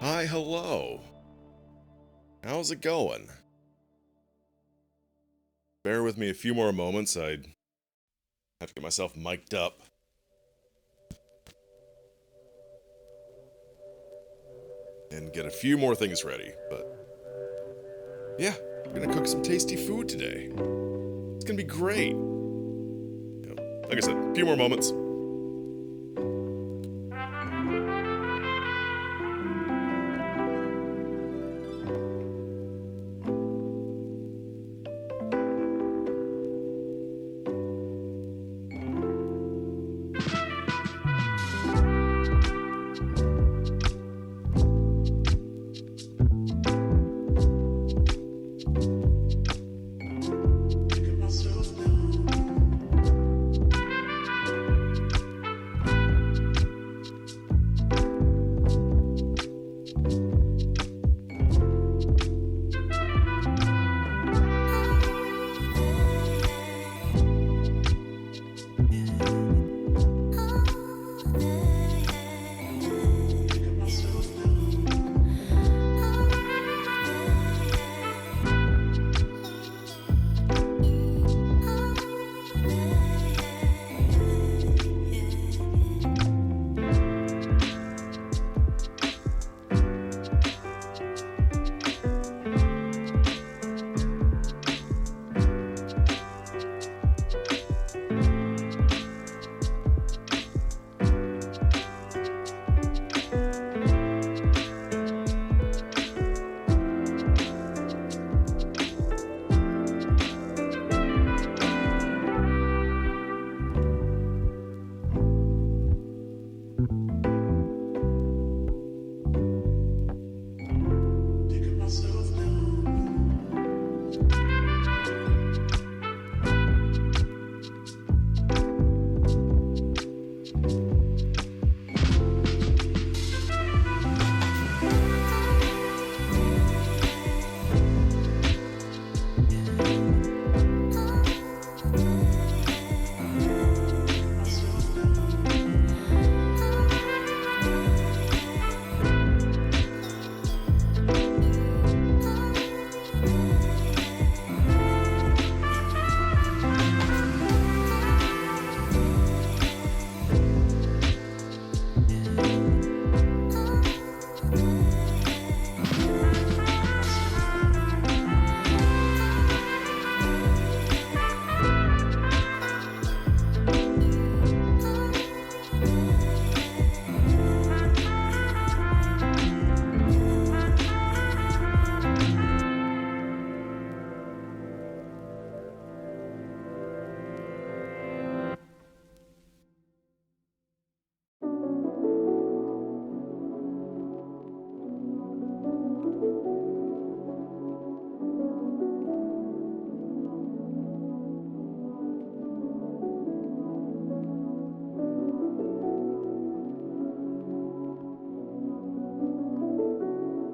Hi, hello. How's it going? Bear with me a few more moments. I'd have to get myself mic'd up. And get a few more things ready, but yeah, we're gonna cook some tasty food today. It's gonna be great. Like I said, a few more moments.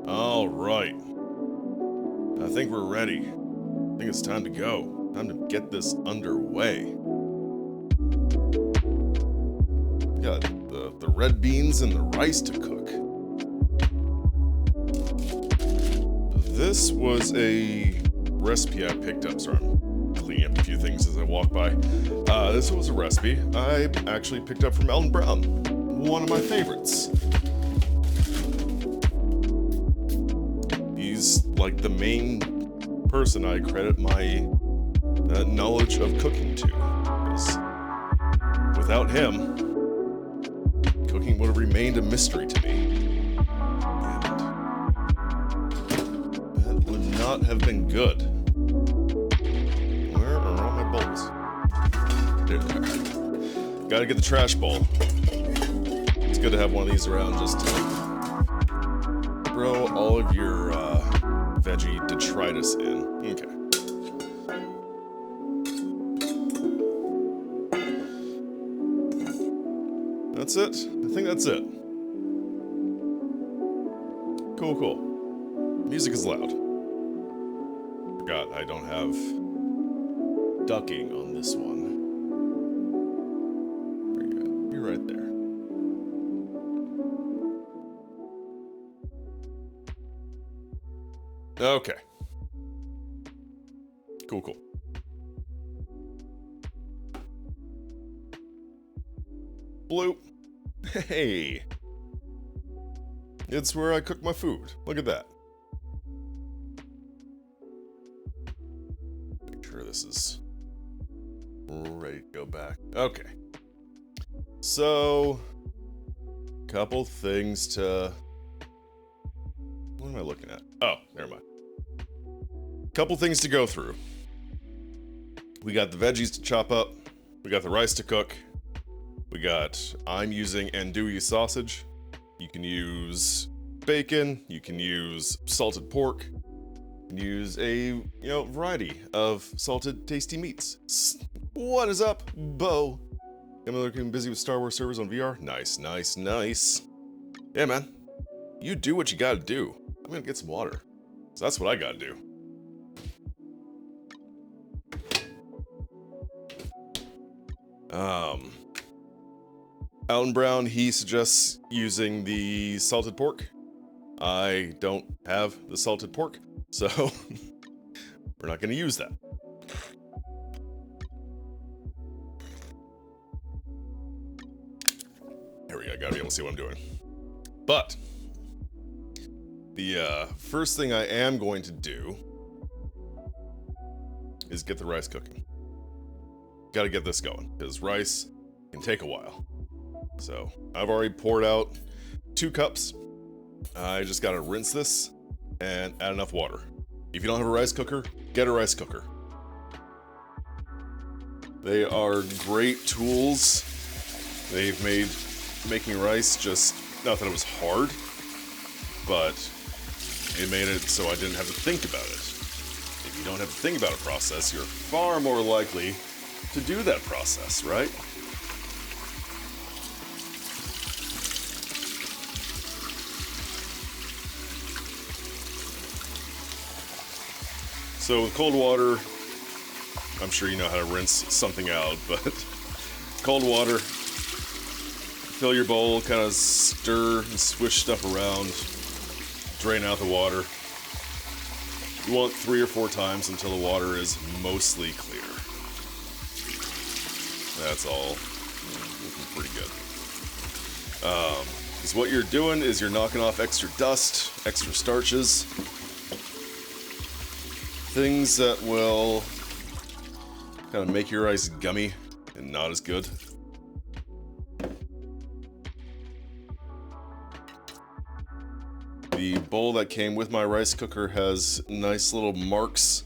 All right. I think we're ready. I think it's time to go. Time to get this underway. We got the red beans and the rice to cook. This was a recipe I picked up. Sorry, I'm cleaning up a few things as I walk by. This was a recipe I actually picked up from Ellen Brown, one of my favorites. He's like the main person I credit my knowledge of cooking to. Because without him, cooking would have remained a mystery to me. And that would not have been good. Where are all my bowls? There they are. Gotta get the trash bowl. It's good to have one of these around just to throw all of your veggie detritus in. Okay. That's it? I think that's it. Cool. Music is loud. Forgot I don't have ducking on this one. Very good. You're right there. Okay. Cool, cool. Blue. Hey. It's where I cook my food. Look at that. Make sure this is ready to go back. Okay. So, couple things to... What am I looking at? Oh, never mind. Couple things to go through. We got the veggies to chop up. We got the rice to cook. I'm using Andoulli sausage. You can use bacon. You can use salted pork. You can use a, variety of salted, tasty meats. What is up, Bo? Am I looking busy with Star Wars servers on VR? Nice, nice, nice. Yeah, man. You do what you gotta do. I'm gonna get some water. So that's what I gotta do. Alton Brown, he suggests using the salted pork. I don't have the salted pork, so we're not gonna use that. There we go, I gotta be able to see what I'm doing. But the first thing I am going to do is get the rice cooking. Gotta get this going, because rice can take a while. So, I've already poured out 2 cups. I just gotta rinse this and add enough water. If you don't have a rice cooker, get a rice cooker. They are great tools. They've made making rice just, not that it was hard, but it made it so I didn't have to think about it. If you don't have to think about a process, you're far more likely to do that process, right? So with cold water, I'm sure you know how to rinse something out, but cold water, fill your bowl, kind of stir and swish stuff around, drain out the water. You want 3 or 4 times until the water is mostly clear. That's all looking pretty good. Because what you're doing is you're knocking off extra dust, extra starches, things that will kind of make your rice gummy and not as good. The bowl that came with my rice cooker has nice little marks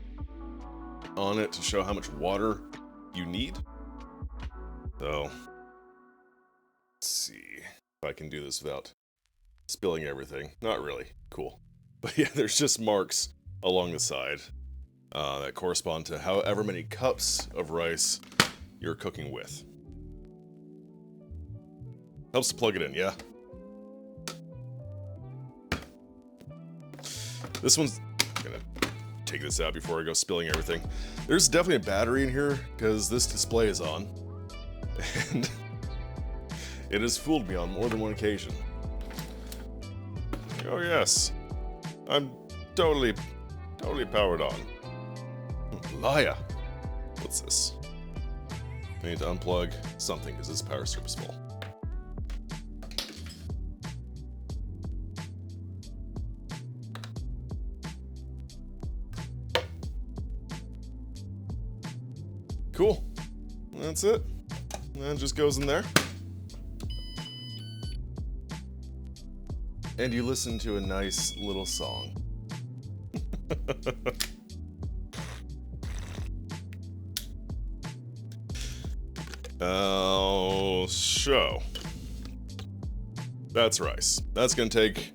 on it to show how much water you need. So, let's see if I can do this without spilling everything. Not really. Cool. But yeah, there's just marks along the side that correspond to however many cups of rice you're cooking with. Helps to plug it in, yeah? This one's... I'm gonna take this out before I go spilling everything. There's definitely a battery in here, because this display is on. And it has fooled me on more than one occasion. Oh yes, I'm totally powered on. Liar. What's this? I need to unplug something because this power strip is full. Cool. That's it. And it just goes in there. And you listen to a nice little song. So that's rice. That's gonna take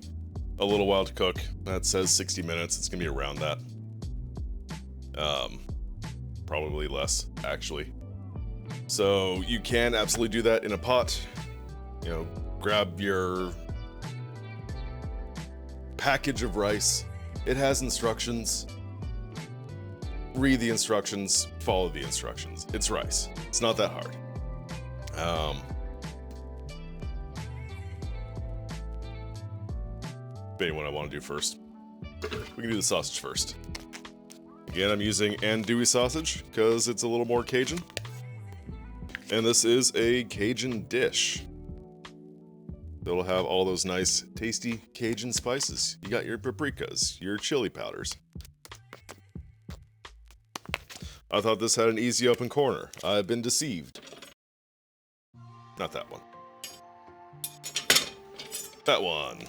a little while to cook. That says 60 minutes. It's gonna be around that. Probably less, actually. So you can absolutely do that in a pot. You know, grab your package of rice. It has instructions. Read the instructions, follow the instructions. It's rice. It's not that hard. Debating what I want to do first. We can do the sausage first. Again, I'm using Andoulli Sausage because it's a little more Cajun. And this is a Cajun dish. It'll have all those nice, tasty Cajun spices. You got your paprikas, your chili powders. I thought this had an easy open corner. I've been deceived. Not that one. That one.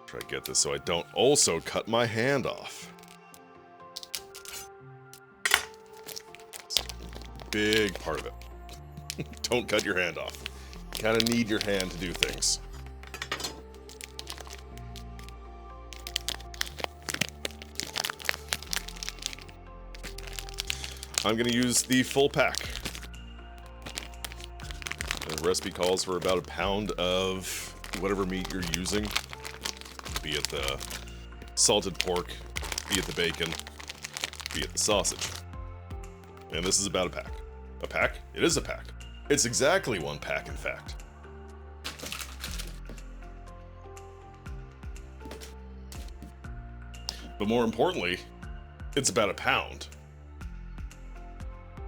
Try to get this so I don't also cut my hand off. Big part of it. Don't cut your hand off. You kind of need your hand to do things. I'm going to use the full pack. The recipe calls for about a pound of whatever meat you're using. Be it the salted pork, be it the bacon, be it the sausage. And this is about a pack. A pack? It is a pack. It's exactly one pack, in fact. But more importantly, it's about a pound.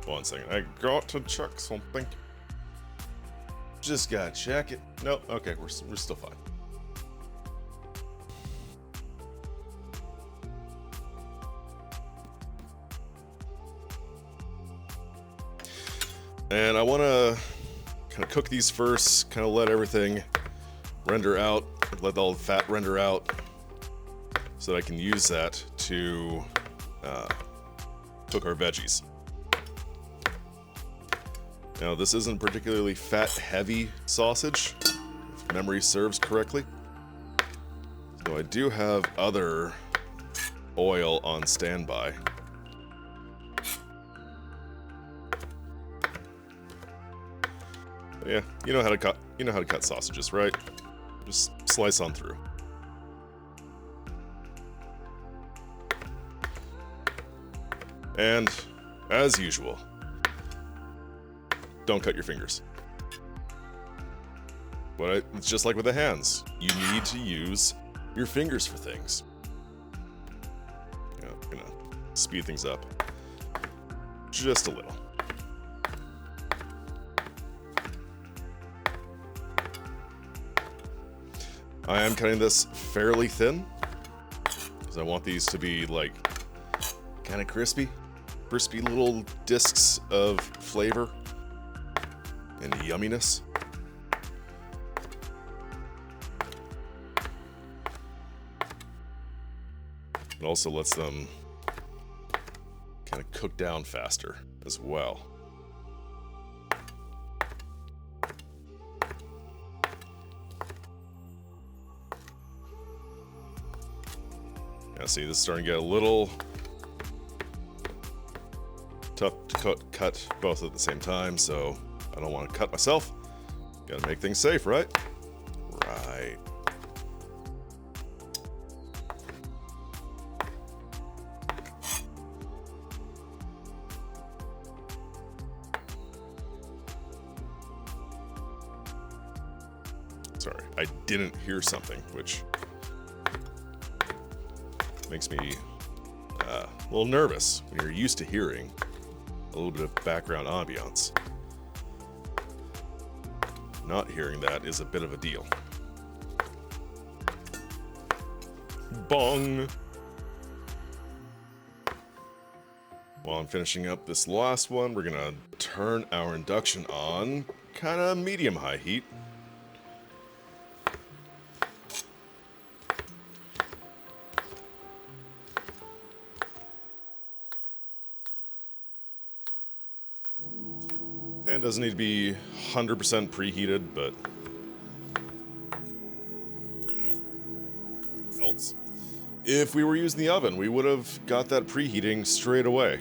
One second, I got to check something. Just gotta check it. Nope, okay, we're still fine. And I want to kind of cook these first, kind of let everything render out, let all the fat render out, so that I can use that to cook our veggies. Now, this isn't particularly fat-heavy sausage, if memory serves correctly. So I do have other oil on standby. Yeah, you know how to cut sausages, right? Just slice on through. And as usual, don't cut your fingers. But it's just like with the hands. You need to use your fingers for things. I'm gonna speed things up just a little. I am cutting this fairly thin because I want these to be like kind of crispy little discs of flavor and yumminess. It also lets them kind of cook down faster as well. Now see, this is starting to get a little tough to cut both at the same time, so I don't want to cut myself. Gotta make things safe, right? Right. Sorry, I didn't hear something, which makes me a little nervous when you're used to hearing a little bit of background ambiance. Not hearing that is a bit of a deal. Bong! While I'm finishing up this last one, we're gonna turn our induction on kind of medium-high heat. And doesn't need to be 100% preheated, but helps. If we were using the oven, we would have got that preheating straight away.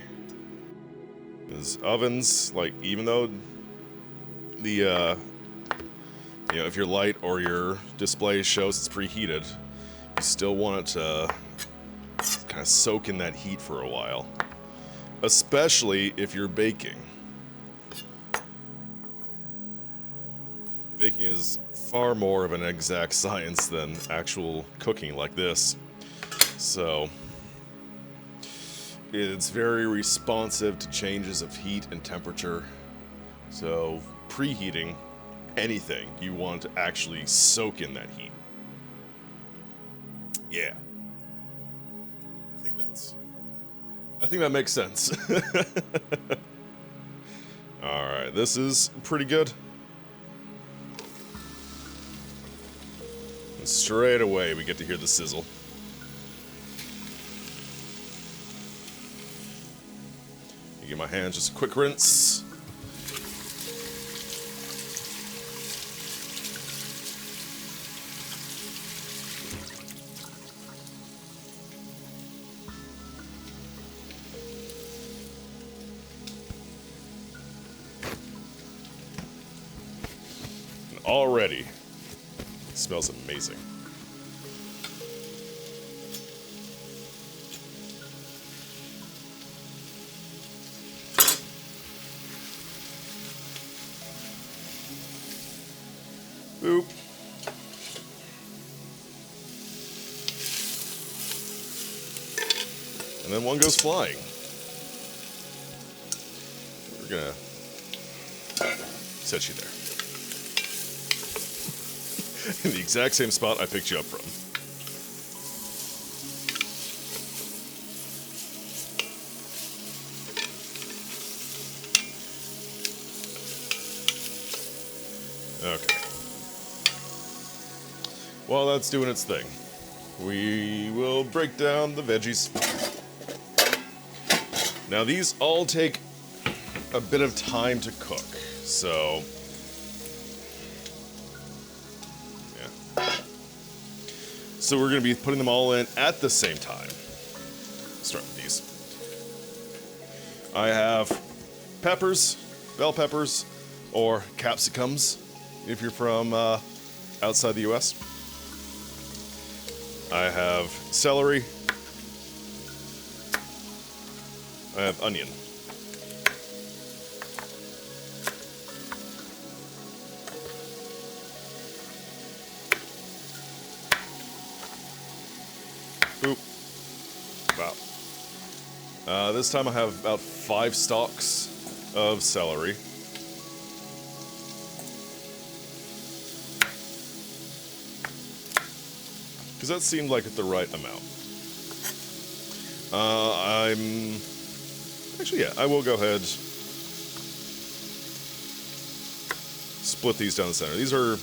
Because ovens, like, even though the if your light or your display shows it's preheated, you still want it to kind of soak in that heat for a while, especially if you're baking. Baking is far more of an exact science than actual cooking like this. So it's very responsive to changes of heat and temperature. So preheating anything, you want to actually soak in that heat. Yeah. I think that makes sense. Alright, this is pretty good. And straight away we get to hear the sizzle. Give my hands just a quick rinse. And already, it smells amazing. Boop. And then one goes flying. We're gonna set you there. In the exact same spot I picked you up from. Okay. While that's doing its thing, we will break down the veggies. Now these all take a bit of time to cook, so yeah. So we're going to be putting them all in at the same time. Let's start with these. I have peppers, bell peppers, or capsicums if you're from outside the US. I have celery. I have onion. Oop. Wow. This time I have about 5 stalks of celery. Because that seemed like the right amount. Actually, yeah, I will go ahead. Split these down the center. These are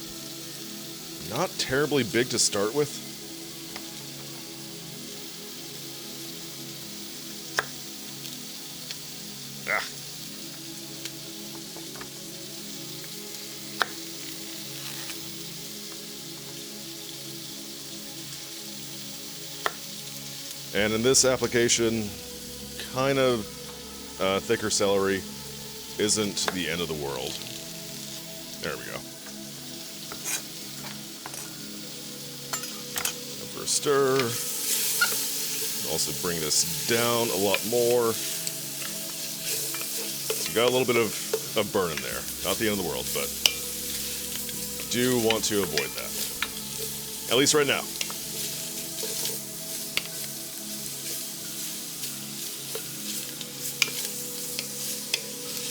not terribly big to start with. Ah. And in this application, kind of thicker celery isn't the end of the world. There we go. And for a stir. Also bring this down a lot more. So you got a little bit of burn in there. Not the end of the world, but do want to avoid that. At least right now.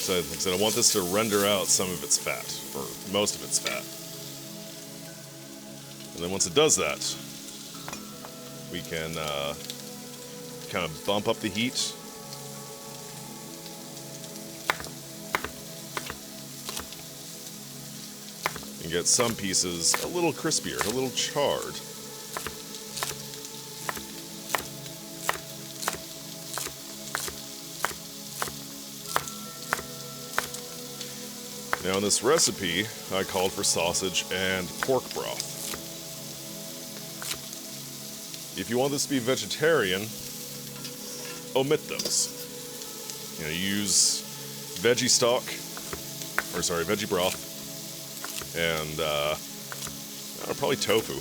So, like I said, I want this to render out some of its fat, or most of its fat. And then once it does that, we can kind of bump up the heat. And get some pieces a little crispier, a little charred. Now in this recipe, I called for sausage and pork broth. If you want this to be vegetarian, omit those. You know, use veggie stock, or sorry, veggie broth, and probably tofu.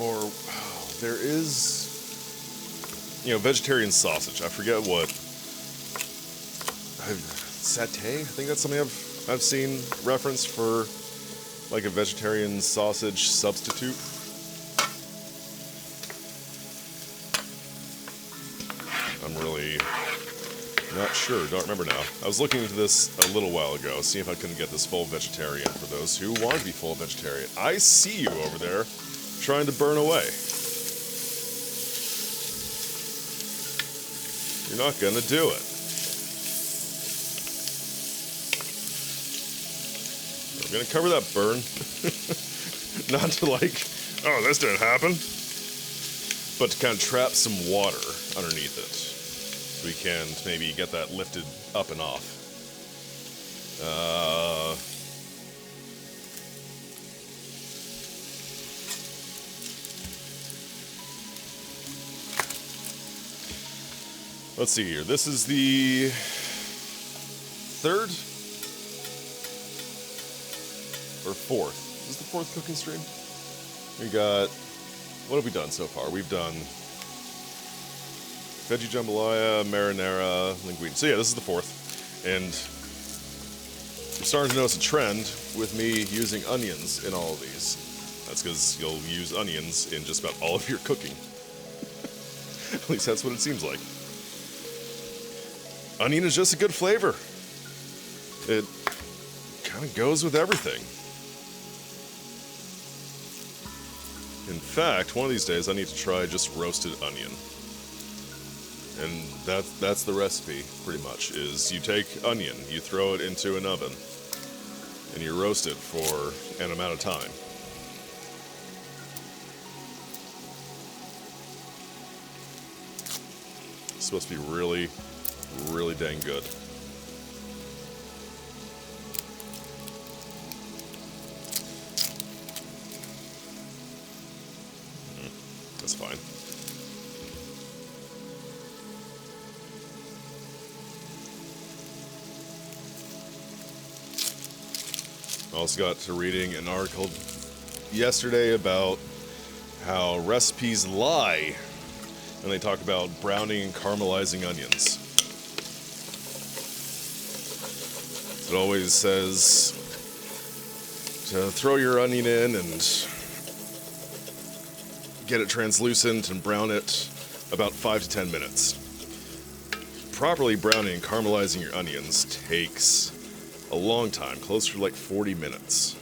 Or there is, you know, vegetarian sausage. I forget what. Sauté? I think that's something I've I've seen reference for like a vegetarian sausage substitute. I'm really not sure, don't remember now. I was looking into this a little while ago, seeing if I couldn't get this full vegetarian for those who want to be full vegetarian. I see you over there trying to burn away. You're not gonna do it. I'm gonna cover that burn. Not to like, oh, this didn't happen. But to kind of trap some water underneath it. So we can maybe get that lifted up and off. Let's see here. This is the third or fourth. Is this the fourth cooking stream? We got, what have we done so far? We've done veggie jambalaya, marinara, linguine. So yeah, this is the fourth. And I'm starting to notice a trend with me using onions in all of these. That's because you'll use onions in just about all of your cooking. At least that's what it seems like. Onion is just a good flavor. It kind of goes with everything. In fact, one of these days I need to try just roasted onion. And that's the recipe, pretty much, is you take onion, you throw it into an oven, and you roast it for an amount of time. It's supposed to be really, really dang good. That's fine. I also got to reading an article yesterday about how recipes lie when they talk about browning and caramelizing onions. It always says to throw your onion in and get it translucent and brown it about 5 to 10 minutes. Properly browning and caramelizing your onions takes a long time, closer to like 40 minutes.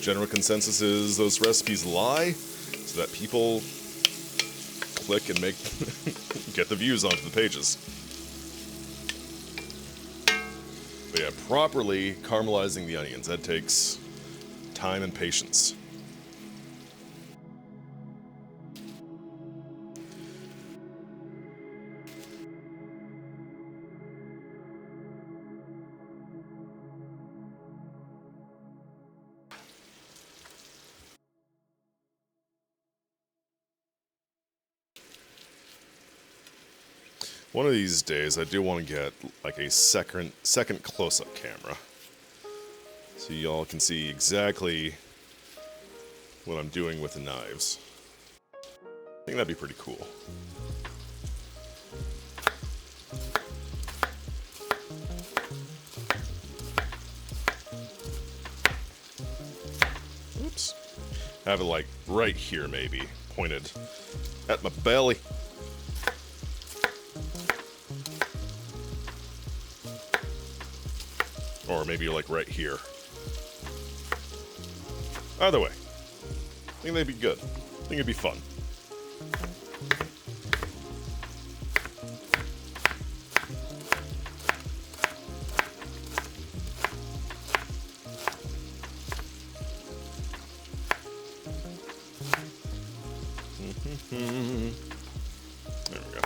General consensus is those recipes lie so that people click and make get the views onto the pages. But yeah, properly caramelizing the onions, that takes time and patience. One of these days, I do want to get like a second close-up camera, so y'all can see exactly what I'm doing with the knives. I think that'd be pretty cool. Oops. Have it like right here, maybe, pointed at my belly. Or maybe like right here. Either way, I think they'd be good. I think it'd be fun. There we go.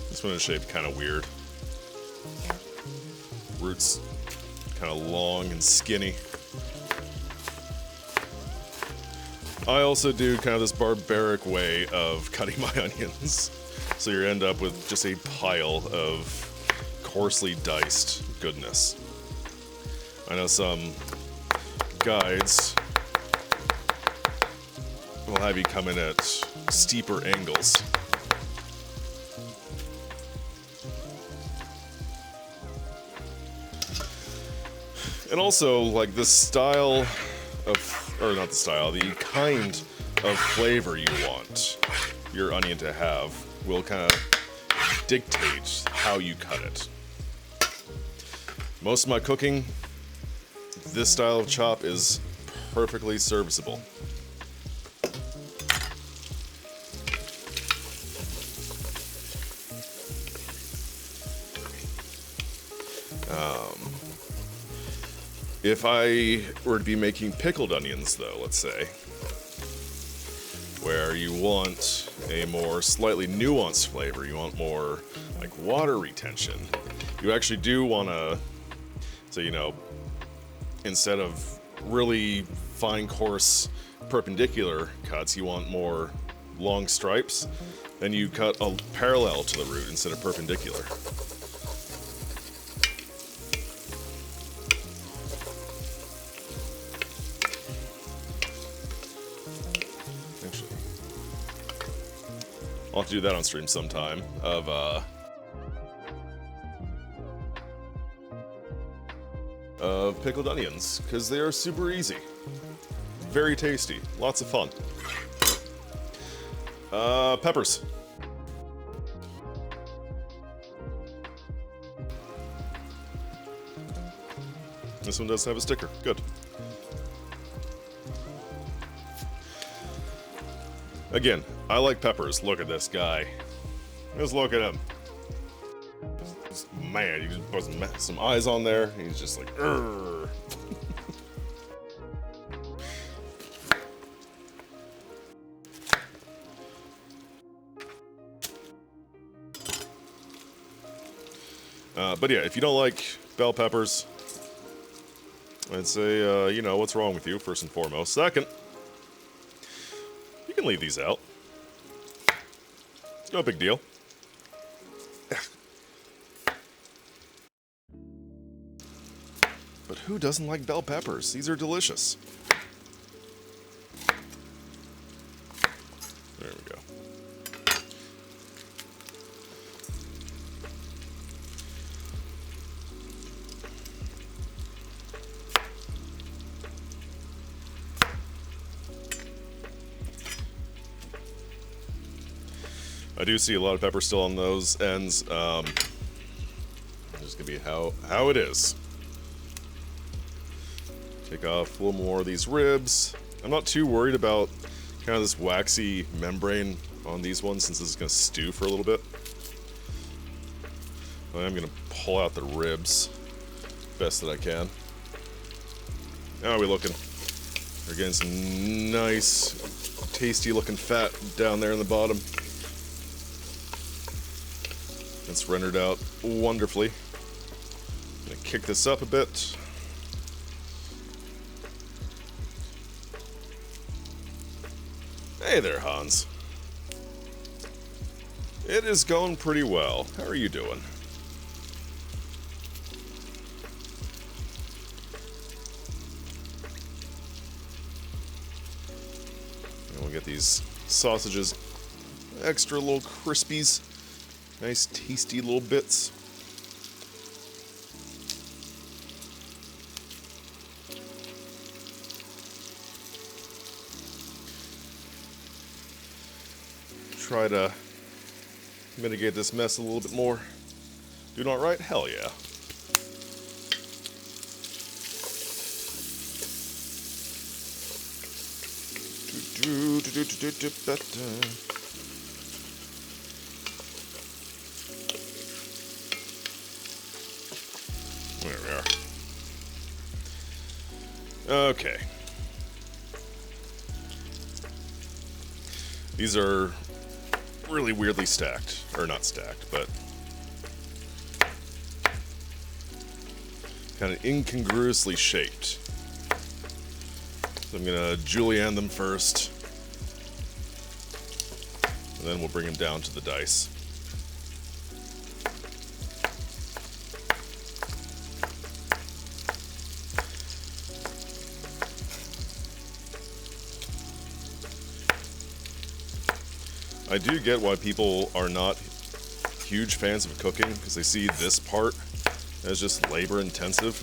This one is shaped kind of weird. Roots kind of long and skinny. I also do kind of this barbaric way of cutting my onions. So you end up with just a pile of coarsely diced goodness. I know some guides will have you come in at steeper angles. And also, like, the style of, or not the style, the kind of flavor you want your onion to have will kind of dictate how you cut it. Most of my cooking, this style of chop is perfectly serviceable. If I were to be making pickled onions, though, let's say, where you want a more slightly nuanced flavor, you want more like water retention, you actually do want to, so you know, instead of really fine coarse perpendicular cuts, you want more long stripes, then you cut a parallel to the root instead of perpendicular. I'll have to do that on stream sometime, of pickled onions, because they are super easy. Very tasty. Lots of fun. Peppers. This one does have a sticker. Good. Again, I like peppers. Look at this guy. Just look at him. Man, you just put some eyes on there. He's just like, urgh. But yeah, if you don't like bell peppers, I'd say, you know, what's wrong with you, first and foremost. Second, you can leave these out. It's no big deal. But who doesn't like bell peppers? These are delicious. There we go. I do see a lot of pepper still on those ends. Just gonna be how it is. Take off a little more of these ribs. I'm not too worried about kind of this waxy membrane on these ones since this is gonna stew for a little bit. I'm gonna pull out the ribs best that I can. How are we looking? We're getting some nice, tasty looking fat down there in the bottom. It's rendered out wonderfully. I'm gonna kick this up a bit. Hey there, Hans. It is going pretty well. How are you doing? And we'll get these sausages extra little crispies. Nice, tasty little bits. Try to mitigate this mess a little bit more. Doing all right? Hell yeah. There we are. Okay. These are really weirdly stacked. Or not stacked, but kind of incongruously shaped. So I'm gonna julienne them first. And then we'll bring them down to the dice. I do get why people are not huge fans of cooking, because they see this part as just labor intensive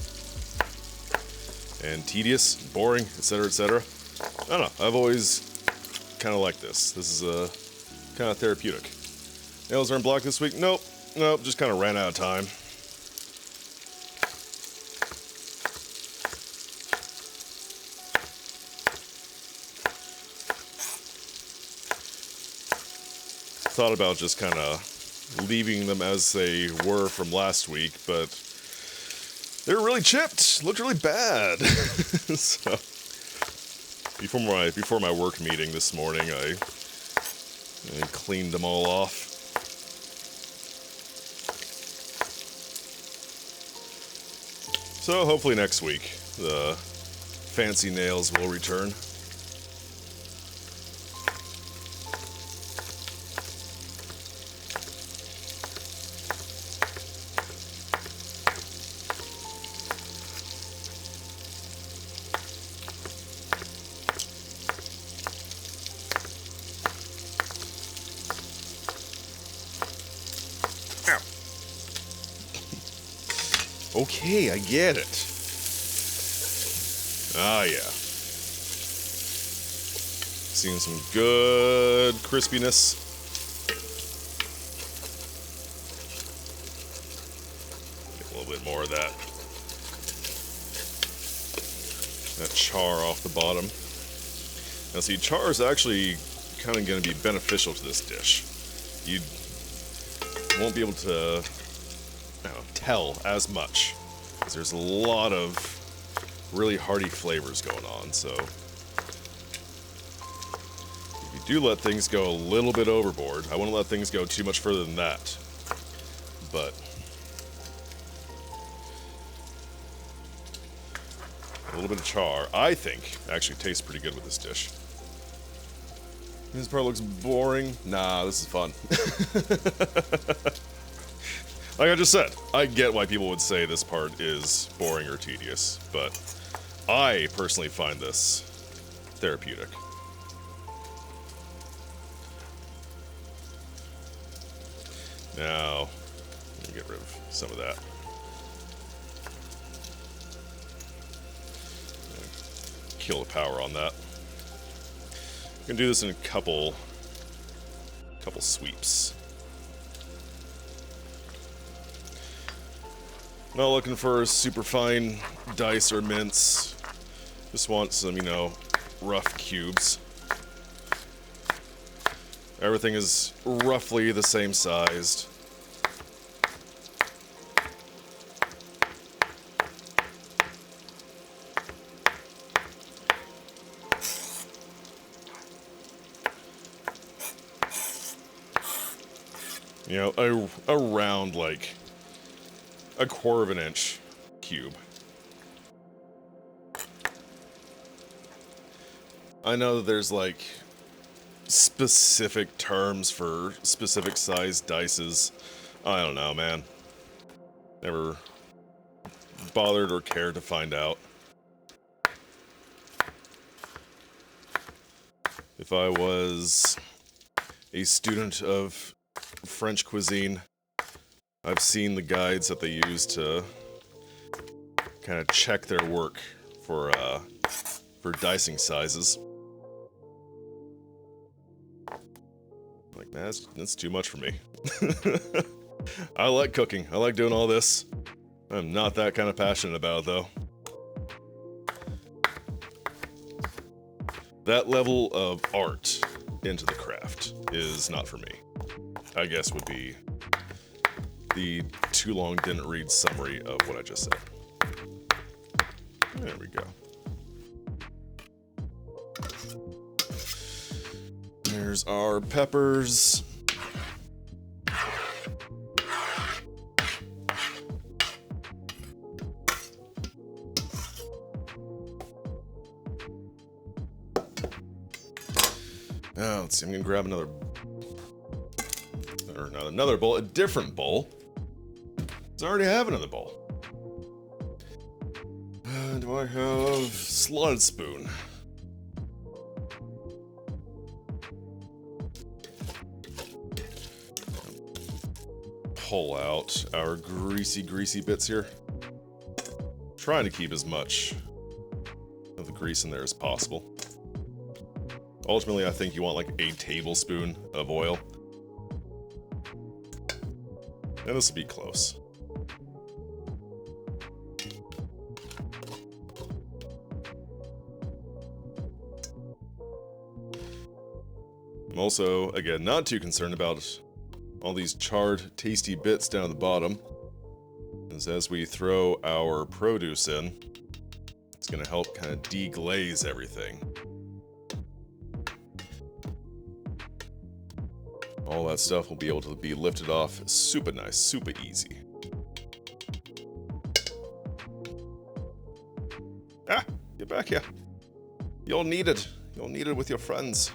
and tedious, boring, etc., etc. I don't know, I've always kind of liked this. This is kind of therapeutic. Nails aren't black this week? Nope, just kind of ran out of time. Thought about just kind of leaving them as they were from last week, but they were really chipped. Looked really bad. So before my work meeting this morning, I cleaned them all off. So hopefully next week the fancy nails will return. Okay, I get it. Ah, yeah. Seeing some good crispiness. Get a little bit more of that char off the bottom. Now see, char is actually kind of going to be beneficial to this dish. You won't be able to tell as much, because there's a lot of really hearty flavors going on. So if you do let things go a little bit overboard, I wouldn't let things go too much further than that, but a little bit of char, I think, actually tastes pretty good with this dish. This part looks boring. Nah, this is fun. Like I just said, I get why people would say this part is boring or tedious, but I personally find this therapeutic. Now, let me get rid of some of that. Kill the power on that. I'm gonna do this in a couple sweeps. Not looking for super fine dice or mince. Just want some, rough cubes. Everything is roughly the same sized. Around like a 1/4 of an inch cube. I know that there's like specific terms for specific size dices. I don't know, man. Never bothered or cared to find out. If I was a student of French cuisine, I've seen the guides that they use to kind of check their work for dicing sizes. Like, man, that's too much for me. I like cooking. I like doing all this. I'm not that kind of passionate about it, though. That level of art into the craft is not for me, I guess would be the too long didn't read summary of what I just said. There we go. There's our peppers. Let's see, I'm gonna grab another bowl, a different bowl. I already have another bowl. Do I have slotted spoon? pull out our greasy bits here. Trying to keep as much of the grease in there as possible. Ultimately, I think you want like a tablespoon of oil. And this will be close. I'm also, again, not too concerned about all these charred, tasty bits down at the bottom. As we throw our produce in, it's going to help kind of deglaze everything. All that stuff will be able to be lifted off super nice, super easy. Ah, get back here. You'll need it. You'll need it with your friends.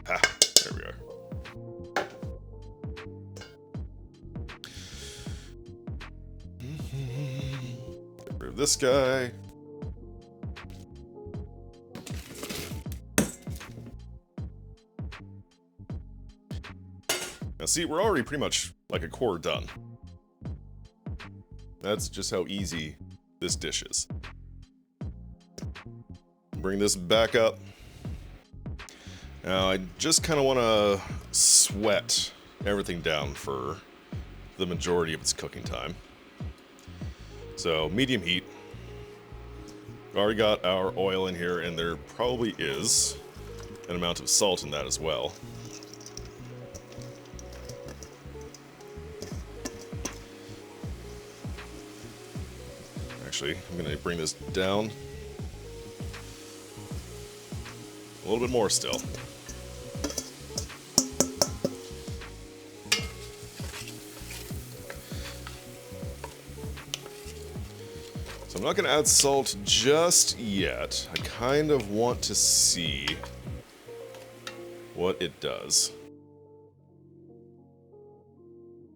Ah, there we are. Get rid of this guy. Now see, we're already pretty much like a quarter done. That's just how easy this dish is. Bring this back up. Now I just kind of want to sweat everything down for the majority of its cooking time. So medium heat. We've already got our oil in here, and there probably is an amount of salt in that as well. Actually, I'm going to bring this down a little bit more still. So I'm not going to add salt just yet. I kind of want to see what it does.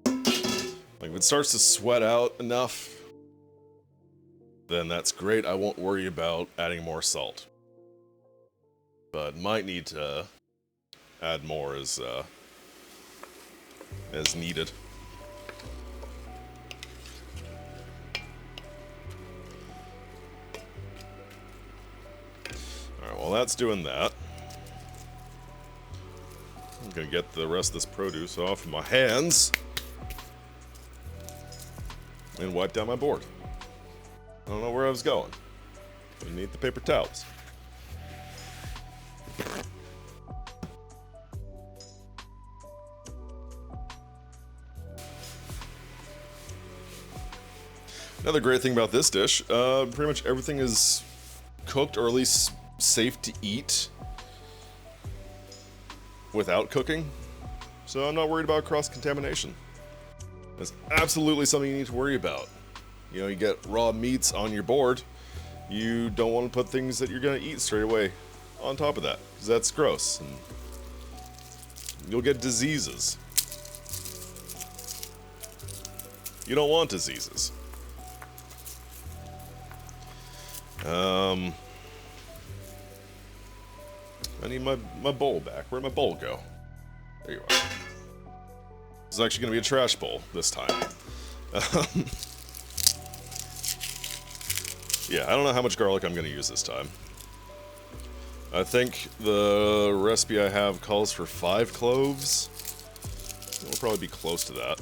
Like if it starts to sweat out enough, then that's great. I won't worry about adding more salt. But might need to add more as needed. Alright, while that's doing that, I'm gonna get the rest of this produce off my hands and wipe down my board. I don't know where I was going. I need the paper towels. Another great thing about this dish, pretty much everything is cooked, or at least safe to eat without cooking. So I'm not worried about cross-contamination. That's absolutely something you need to worry about. You know, you get raw meats on your board, you don't want to put things that you're going to eat straight away on top of that, because that's gross, and you'll get diseases. You don't want diseases. I need my bowl back. Where'd my bowl go? There you are. This is actually going to be a trash bowl this time. Yeah, I don't know how much garlic I'm going to use this time. I think the recipe I have calls for 5 cloves. It'll probably be close to that.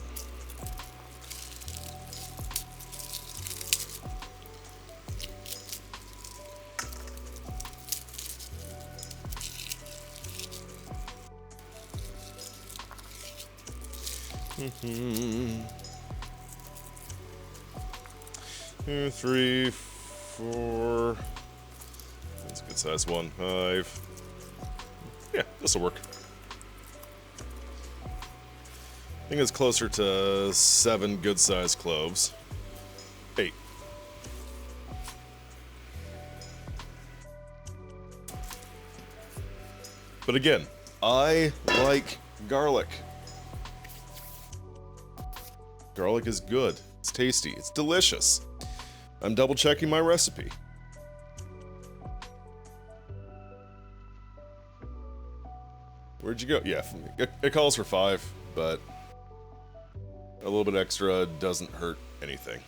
Two, 3, 4. That's a good size one. 5. Yeah, this'll work. I think it's closer to 7 good sized cloves. 8. But again, I like garlic. Garlic is good. It's tasty. It's delicious. I'm double checking my recipe. Where'd you go? Yeah, it calls for 5, but a little bit extra doesn't hurt anything.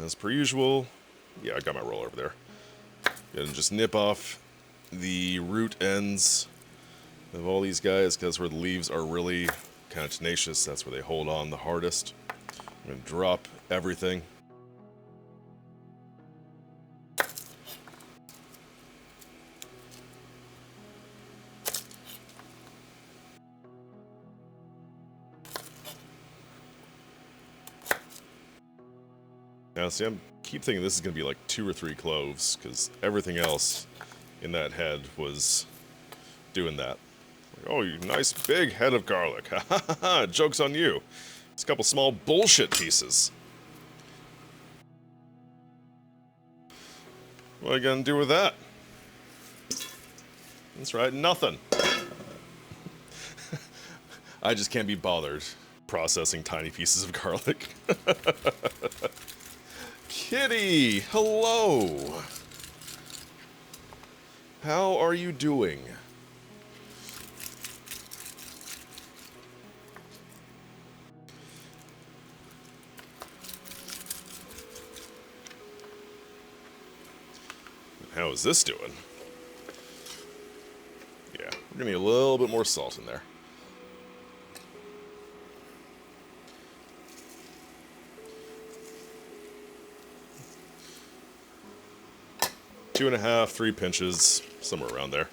As per usual, yeah, I got my roll over there. And just nip off the root ends of all these guys, because where the leaves are really kind of tenacious, that's where they hold on the hardest. I'm going to drop everything. Now, see, I keep thinking this is going to be like 2 or 3 cloves, because everything else in that head was doing that. Like, oh, you nice big head of garlic. Ha ha ha ha, joke's on you. It's a couple small bullshit pieces. What are you going to do with that? That's right, nothing. I just can't be bothered processing tiny pieces of garlic. Kitty, hello. How are you doing? How is this doing? Yeah, we're gonna need a little bit more salt in there. Two and a half, 3 pinches, somewhere around there.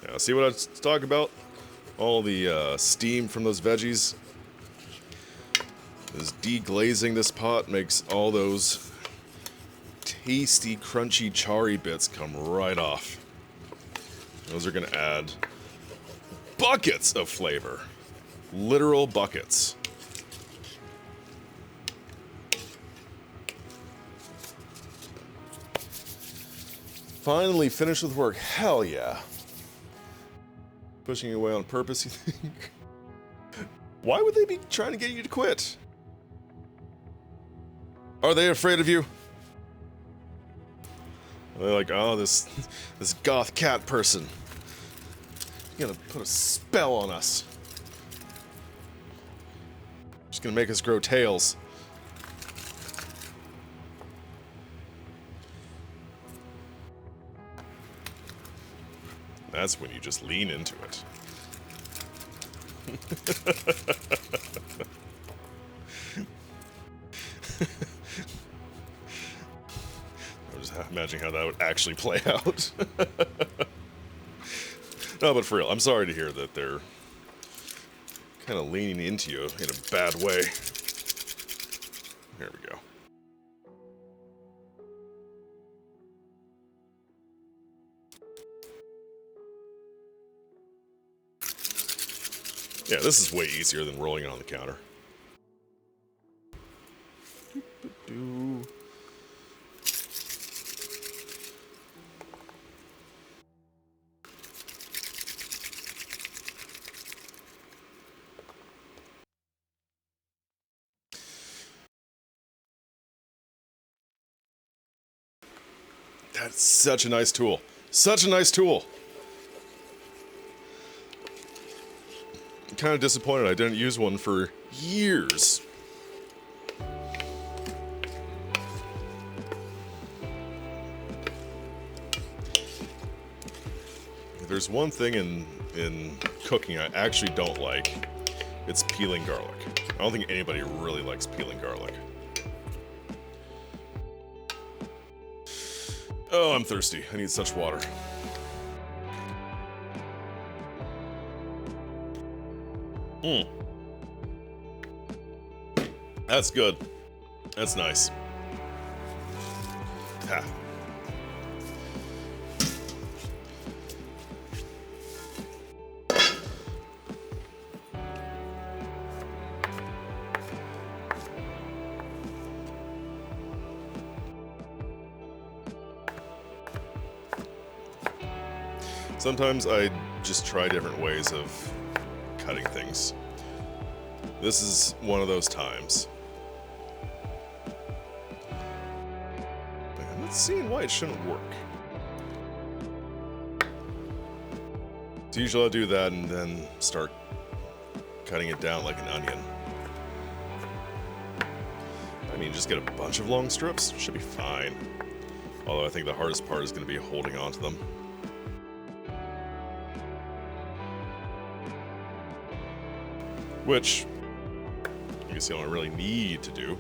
Now, see what I was talking about? All the steam from those veggies. This deglazing this pot makes all those tasty, crunchy, charry bits come right off. Those are going to add buckets of flavor. Literal buckets. Finally finished with work. Hell yeah. Pushing you away on purpose, you think? Why would they be trying to get you to quit? Are they afraid of you? Are they like, oh, this goth cat person. He's gonna put a spell on us. He's gonna make us grow tails. That's when you just lean into it. I'm just imagining how that would actually play out. No, but for real, I'm sorry to hear that they're kind of leaning into you in a bad way. There we go. Yeah, this is way easier than rolling it on the counter. That's such a nice tool. Such a nice tool. I'm kind of disappointed I didn't use one for years. If there's one thing in cooking I actually don't like, it's peeling garlic. I don't think anybody really likes peeling garlic. Oh, I'm thirsty. I need such water. That's good. That's nice. Ha. Sometimes I just try different ways of cutting things. This is one of those times. seeing why it shouldn't work. So usually I'll do that and then start cutting it down like an onion. I mean, just get a bunch of long strips, should be fine. Although I think the hardest part is going to be holding on to them. Which, you can see I don't really need to do.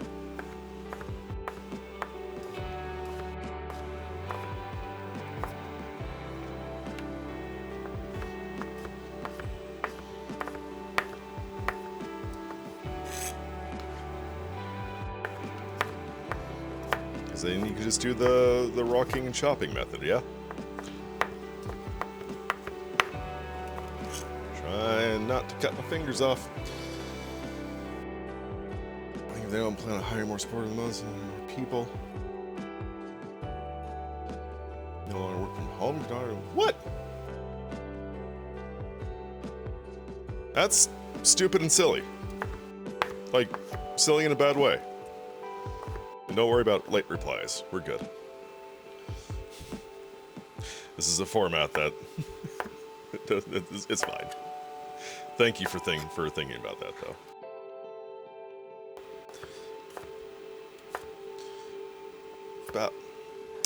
Because then you can just do the rocking and chopping method, yeah? Trying not to cut my fingers off. They don't plan on hiring more support of the most people. No longer work from home. What? That's stupid and silly. Like, silly in a bad way. And don't worry about late replies. We're good. This is a format that it's fine. Thank you for thinking about that, though.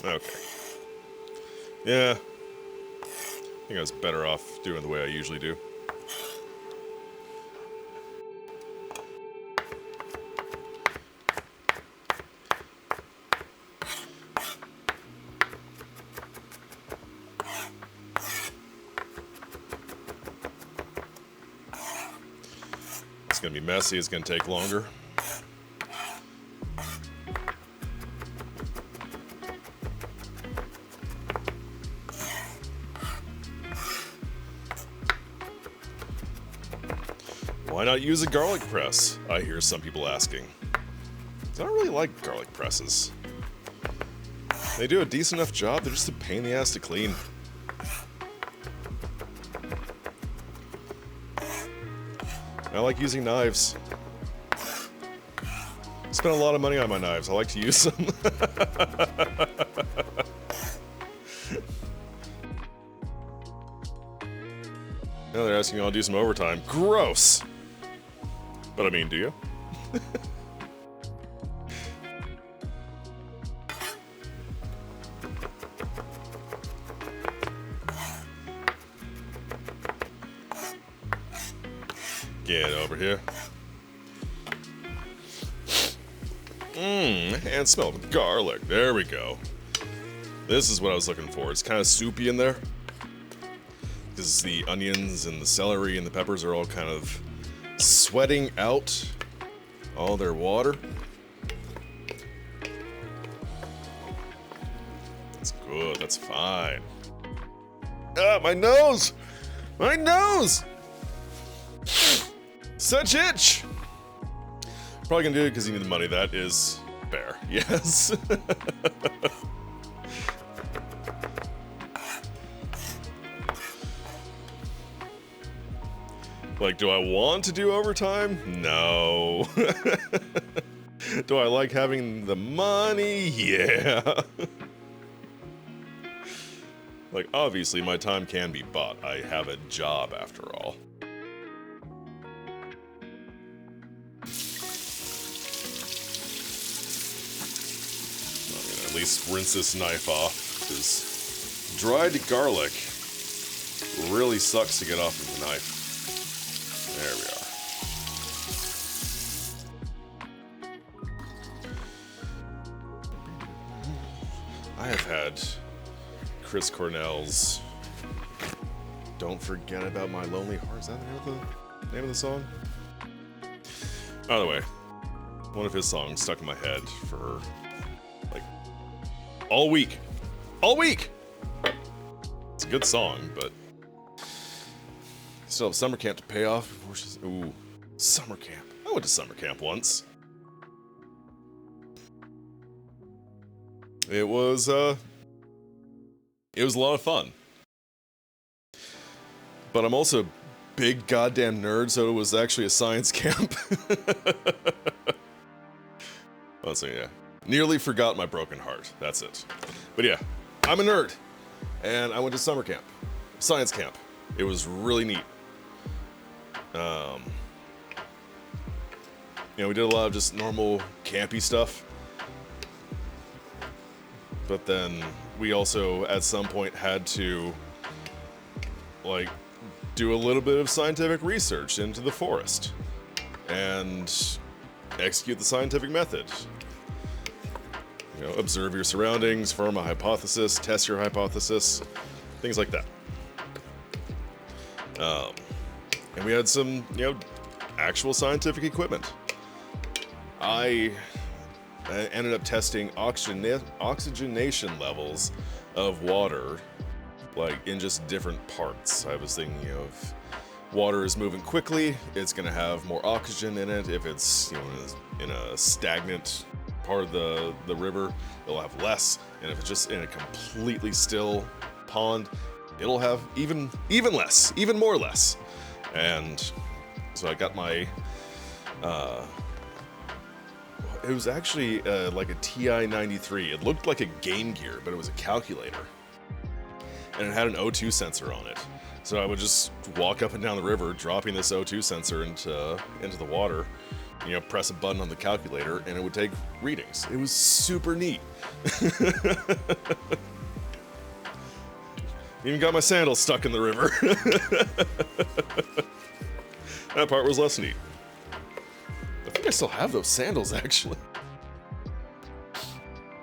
Okay. Yeah. I think I was better off doing the way I usually do. It's gonna be messy, it's gonna take longer. Why not use a garlic press? I hear some people asking. I don't really like garlic presses. They do a decent enough job, they're just a pain in the ass to clean. I like using knives. I spend a lot of money on my knives, I like to use them. Now they're asking me I'll do some overtime. Gross! But I mean, do you? Get over here. And smell the garlic. There we go. This is what I was looking for. It's kind of soupy in there. Because the onions and the celery and the peppers are all kind of sweating out all their water. That's good. That's fine. Ah, my nose! My nose! Such itch! Probably gonna do it because you need the money. That is fair. Yes. Like, do I want to do overtime? No. Do I like having the money? Yeah. Like, obviously, my time can be bought. I have a job, after all. I'm gonna at least rinse this knife off, because dried garlic really sucks to get off of the knife. There we are. I have had Chris Cornell's Don't Forget About My Lonely Heart. Is that the name of the song? By the way, one of his songs stuck in my head for, like, all week. All week! It's a good song, but still have summer camp to pay off before she's... Ooh, summer camp. I went to summer camp once. It was a lot of fun. But I'm also a big goddamn nerd, so it was actually a science camp. Oh, so yeah. Nearly forgot my broken heart. That's it. But yeah, I'm a nerd. And I went to summer camp. Science camp. It was really neat. You know, we did a lot of just normal campy stuff. But then we also, at some point, had to, like, do a little bit of scientific research into the forest. And execute the scientific method. You know, observe your surroundings, form a hypothesis, test your hypothesis, things like that. And we had some, you know, actual scientific equipment. I ended up testing oxygenation levels of water, like in just different parts. I was thinking of water is moving quickly, it's gonna have more oxygen in it. If it's, you know, in a stagnant part of the river, it'll have less. And if it's just in a completely still pond, it'll have even less, even more less. And so I got my, it was actually like a TI-93. It looked like a Game Gear, but it was a calculator. And it had an O2 sensor on it. So I would just walk up and down the river, dropping this O2 sensor into the water, you know, press a button on the calculator, and it would take readings. It was super neat. Even got my sandals stuck in the river. That part was less neat. I think I still have those sandals, actually.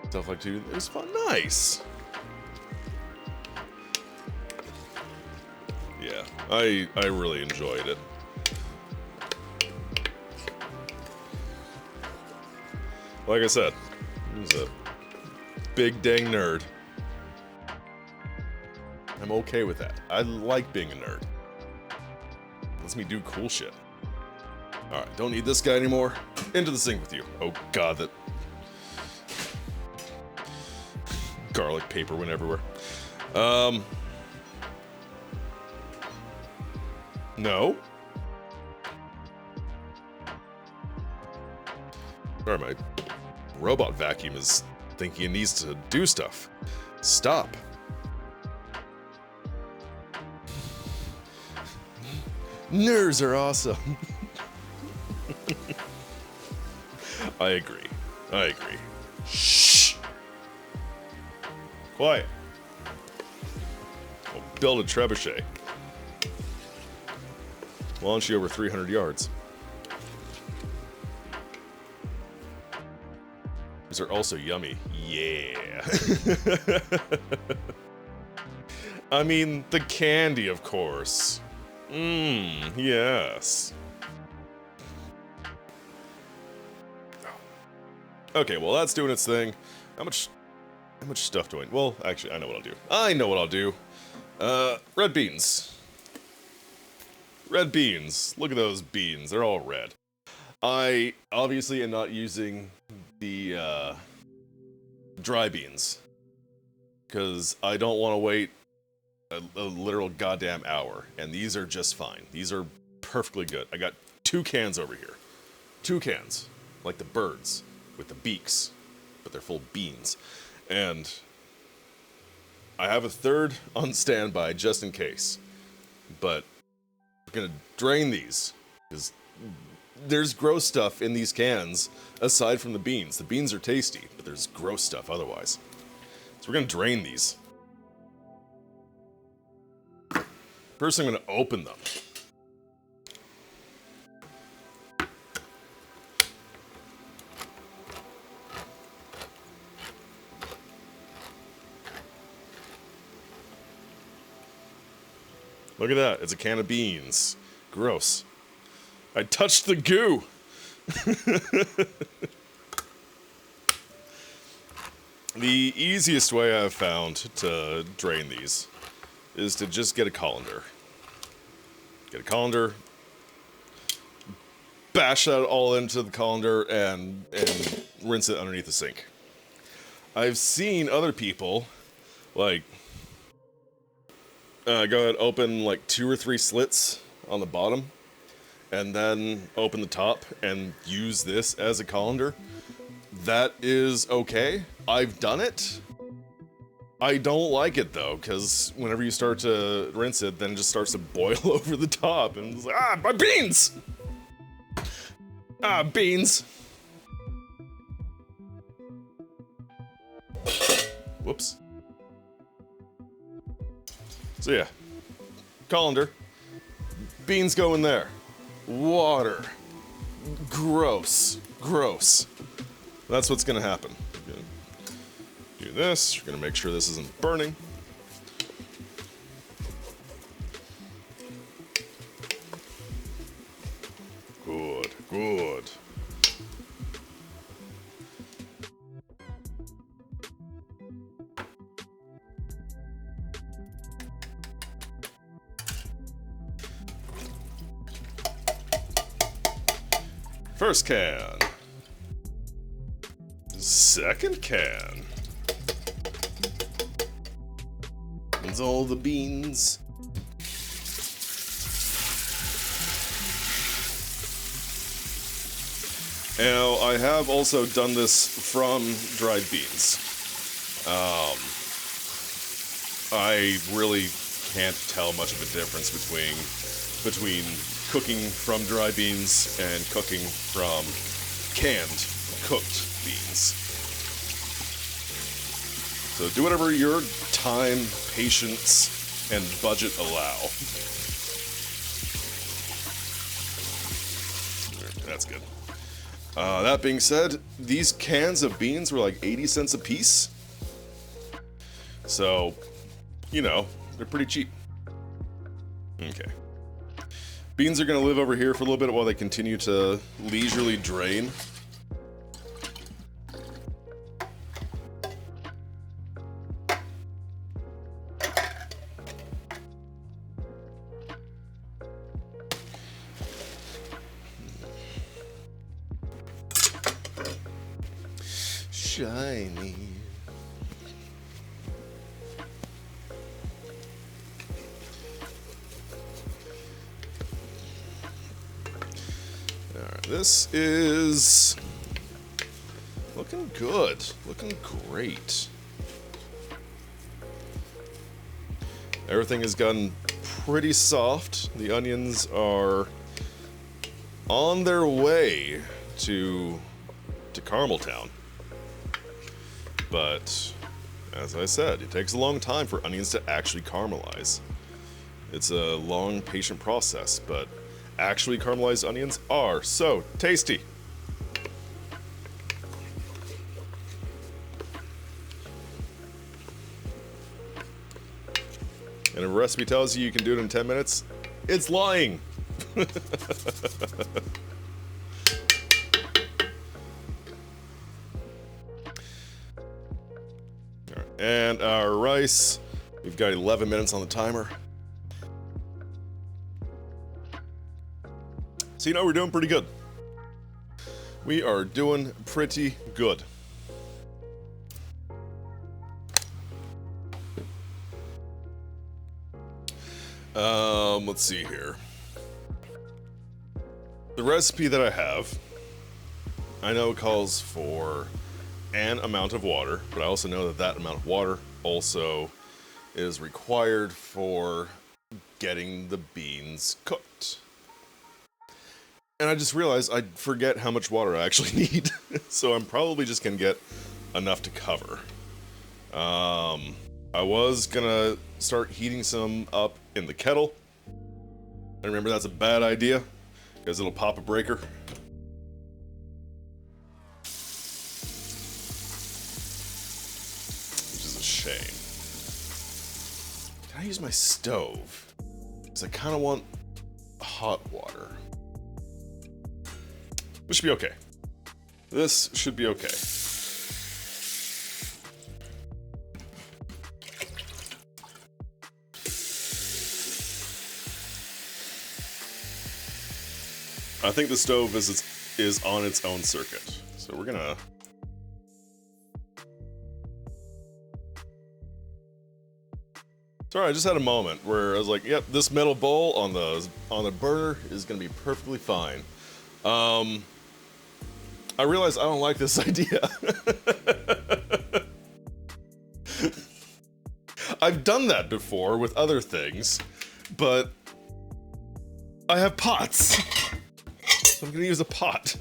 Stuff like, dude, it was fun. Nice. Yeah, I really enjoyed it. Like I said, I was a big dang nerd. I'm okay with that. I like being a nerd. Lets me do cool shit. Alright, don't need this guy anymore. Into the sink with you. Oh god, that garlic paper went everywhere. No. Sorry, my robot vacuum is thinking it needs to do stuff. Stop. Nerds are awesome. I agree. I agree. Shh. Quiet. I'll build a trebuchet. Launch you over 300 yards. These are also yummy. Yeah. I mean, the candy, of course. Mmm, yes. Okay, well, that's doing its thing. How much stuff do I... Well, actually, I know what I'll do. I know what I'll do. Red beans. Red beans. Look at those beans. They're all red. I obviously am not using the dry beans because I don't want to wait a literal goddamn hour, and these are just fine. These are perfectly good. I got 2 cans over here. 2 cans, like the birds with the beaks, but they're full of beans. And I have a third on standby just in case, but we're gonna drain these because there's gross stuff in these cans aside from the beans. The beans are tasty, but there's gross stuff otherwise. So we're gonna drain these. First, I'm gonna open them. Look at that, it's a can of beans. Gross. I touched the goo! The easiest way I've found to drain these is to just get a colander. Get a colander, bash that all into the colander, and rinse it underneath the sink. I've seen other people, like, go ahead, open like 2 or 3 slits on the bottom, and then open the top and use this as a colander. that is okay. I've done it. I don't like it though, because whenever you start to rinse it, then it just starts to boil over the top, and it's like, ah, my beans! Ah, beans! Whoops. So yeah, colander, beans go in there, water, gross, gross. That's what's gonna happen. You're gonna do this, you're gonna make sure this isn't burning. Good, good. First can. Second can. It's all the beans. Now, I have also done this from dried beans. I really can't tell much of a difference between cooking from dry beans and cooking from canned, cooked beans. So do whatever your time, patience, and budget allow. That's good. That being said, these cans of beans were like 80 cents a piece. So, you know, they're pretty cheap. Okay. Beans are going to live over here for a little bit while they continue to leisurely drain. Shiny. Alright, this is looking good. Looking great. Everything has gotten pretty soft. The onions are on their way to Caramel Town. But, as I said, it takes a long time for onions to actually caramelize. It's a long, patient process, but actually caramelized onions are so tasty. And if a recipe tells you can do it in 10 minutes, it's lying. And our rice, we've got 11 minutes on the timer. So you know, we're doing pretty good. We are doing pretty good. Let's see here. The recipe that I have, I know it calls for an amount of water, but I also know that that amount of water also is required for getting the beans cooked. And I just realized I forget how much water I actually need, so I'm probably just gonna get enough to cover. I was gonna start heating some up in the kettle. And remember, that's a bad idea, because it'll pop a breaker. Shame. Can I use my stove? Because I kind of want hot water. This should be okay. This should be okay. I think the stove is on its own circuit. So we're gonna... Sorry, I just had a moment where I was like, yep, this metal bowl on the burner is gonna be perfectly fine. I realize I don't like this idea. I've done that before with other things, but I have pots, so I'm gonna use a pot.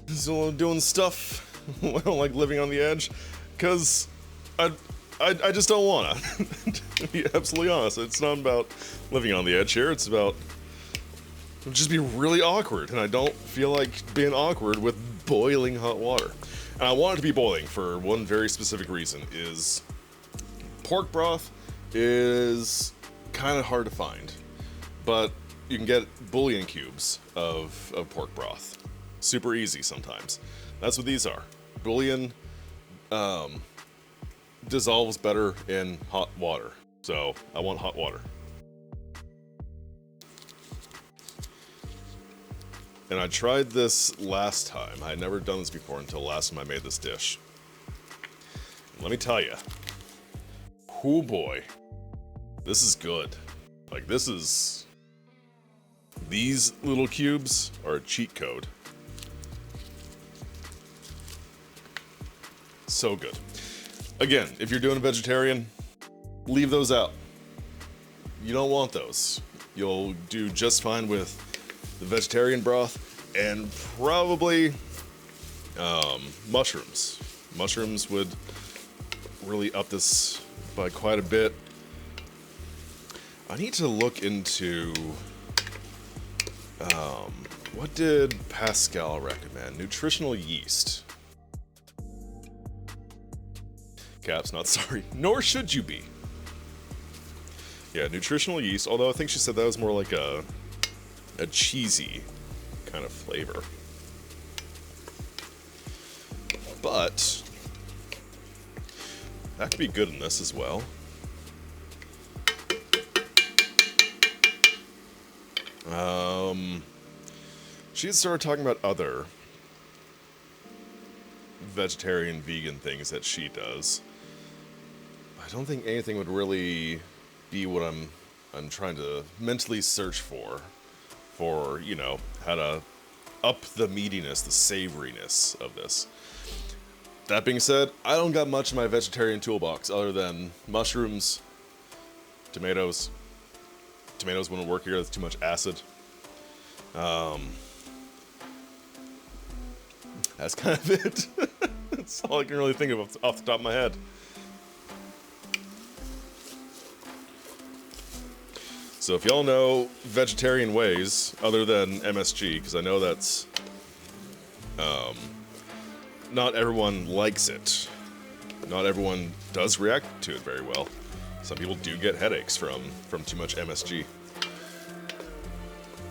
So doing stuff I don't like living on the edge, because I just don't wanna. To be absolutely honest, it's not about living on the edge here, it's about it'll just be really awkward, and I don't feel like being awkward with boiling hot water. And I want it to be boiling for one very specific reason, is pork broth is kind of hard to find, but you can get bouillon cubes of pork broth. Super easy sometimes. That's what these are. Bouillon dissolves better in hot water, so I want hot water. And I tried this last time. I had never done this before until last time I made this dish. And let me tell you, oh boy, this is good. Like, these little cubes are a cheat code. So good. Again, if you're doing a vegetarian, leave those out. You don't want those. You'll do just fine with the vegetarian broth and probably mushrooms. Mushrooms would really up this by quite a bit. I need to look into what did Pascal recommend? Nutritional yeast. Caps, not sorry. Nor should you be. Yeah, nutritional yeast, although I think she said that was more like a cheesy kind of flavor. But that could be good in this as well. She had started talking about other vegetarian, vegan things that she does. I don't think anything would really be what I'm trying to mentally search for, you know, how to up the meatiness, the savoriness of this. That being said, I don't got much in my vegetarian toolbox other than mushrooms, tomatoes. Tomatoes wouldn't work here, that's too much acid. That's kind of it. That's all I can really think of off the top of my head. So if y'all know vegetarian ways other than MSG, because I know that's not everyone likes it. Not everyone does react to it very well. Some people do get headaches from too much MSG.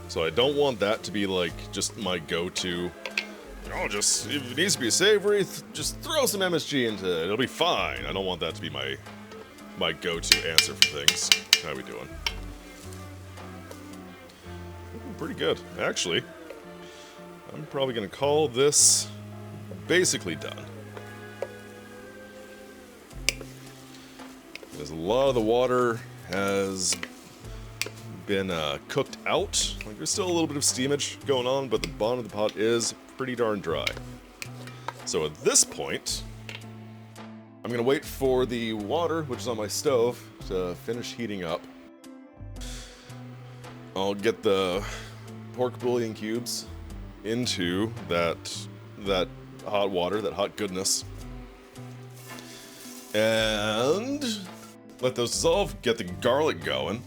So I don't want that to be like just my go-to. Oh, just if it needs to be savory, just throw some MSG into it. It'll be fine. I don't want that to be my go-to answer for things. How we doing? Pretty good, actually. I'm probably gonna call this basically done. Because a lot of the water has been cooked out. Like, there's still a little bit of steamage going on, but the bottom of the pot is pretty darn dry. So at this point, I'm gonna wait for the water, which is on my stove, to finish heating up. I'll get the pork bouillon cubes into that hot water, that hot goodness, and let those dissolve, get the garlic going.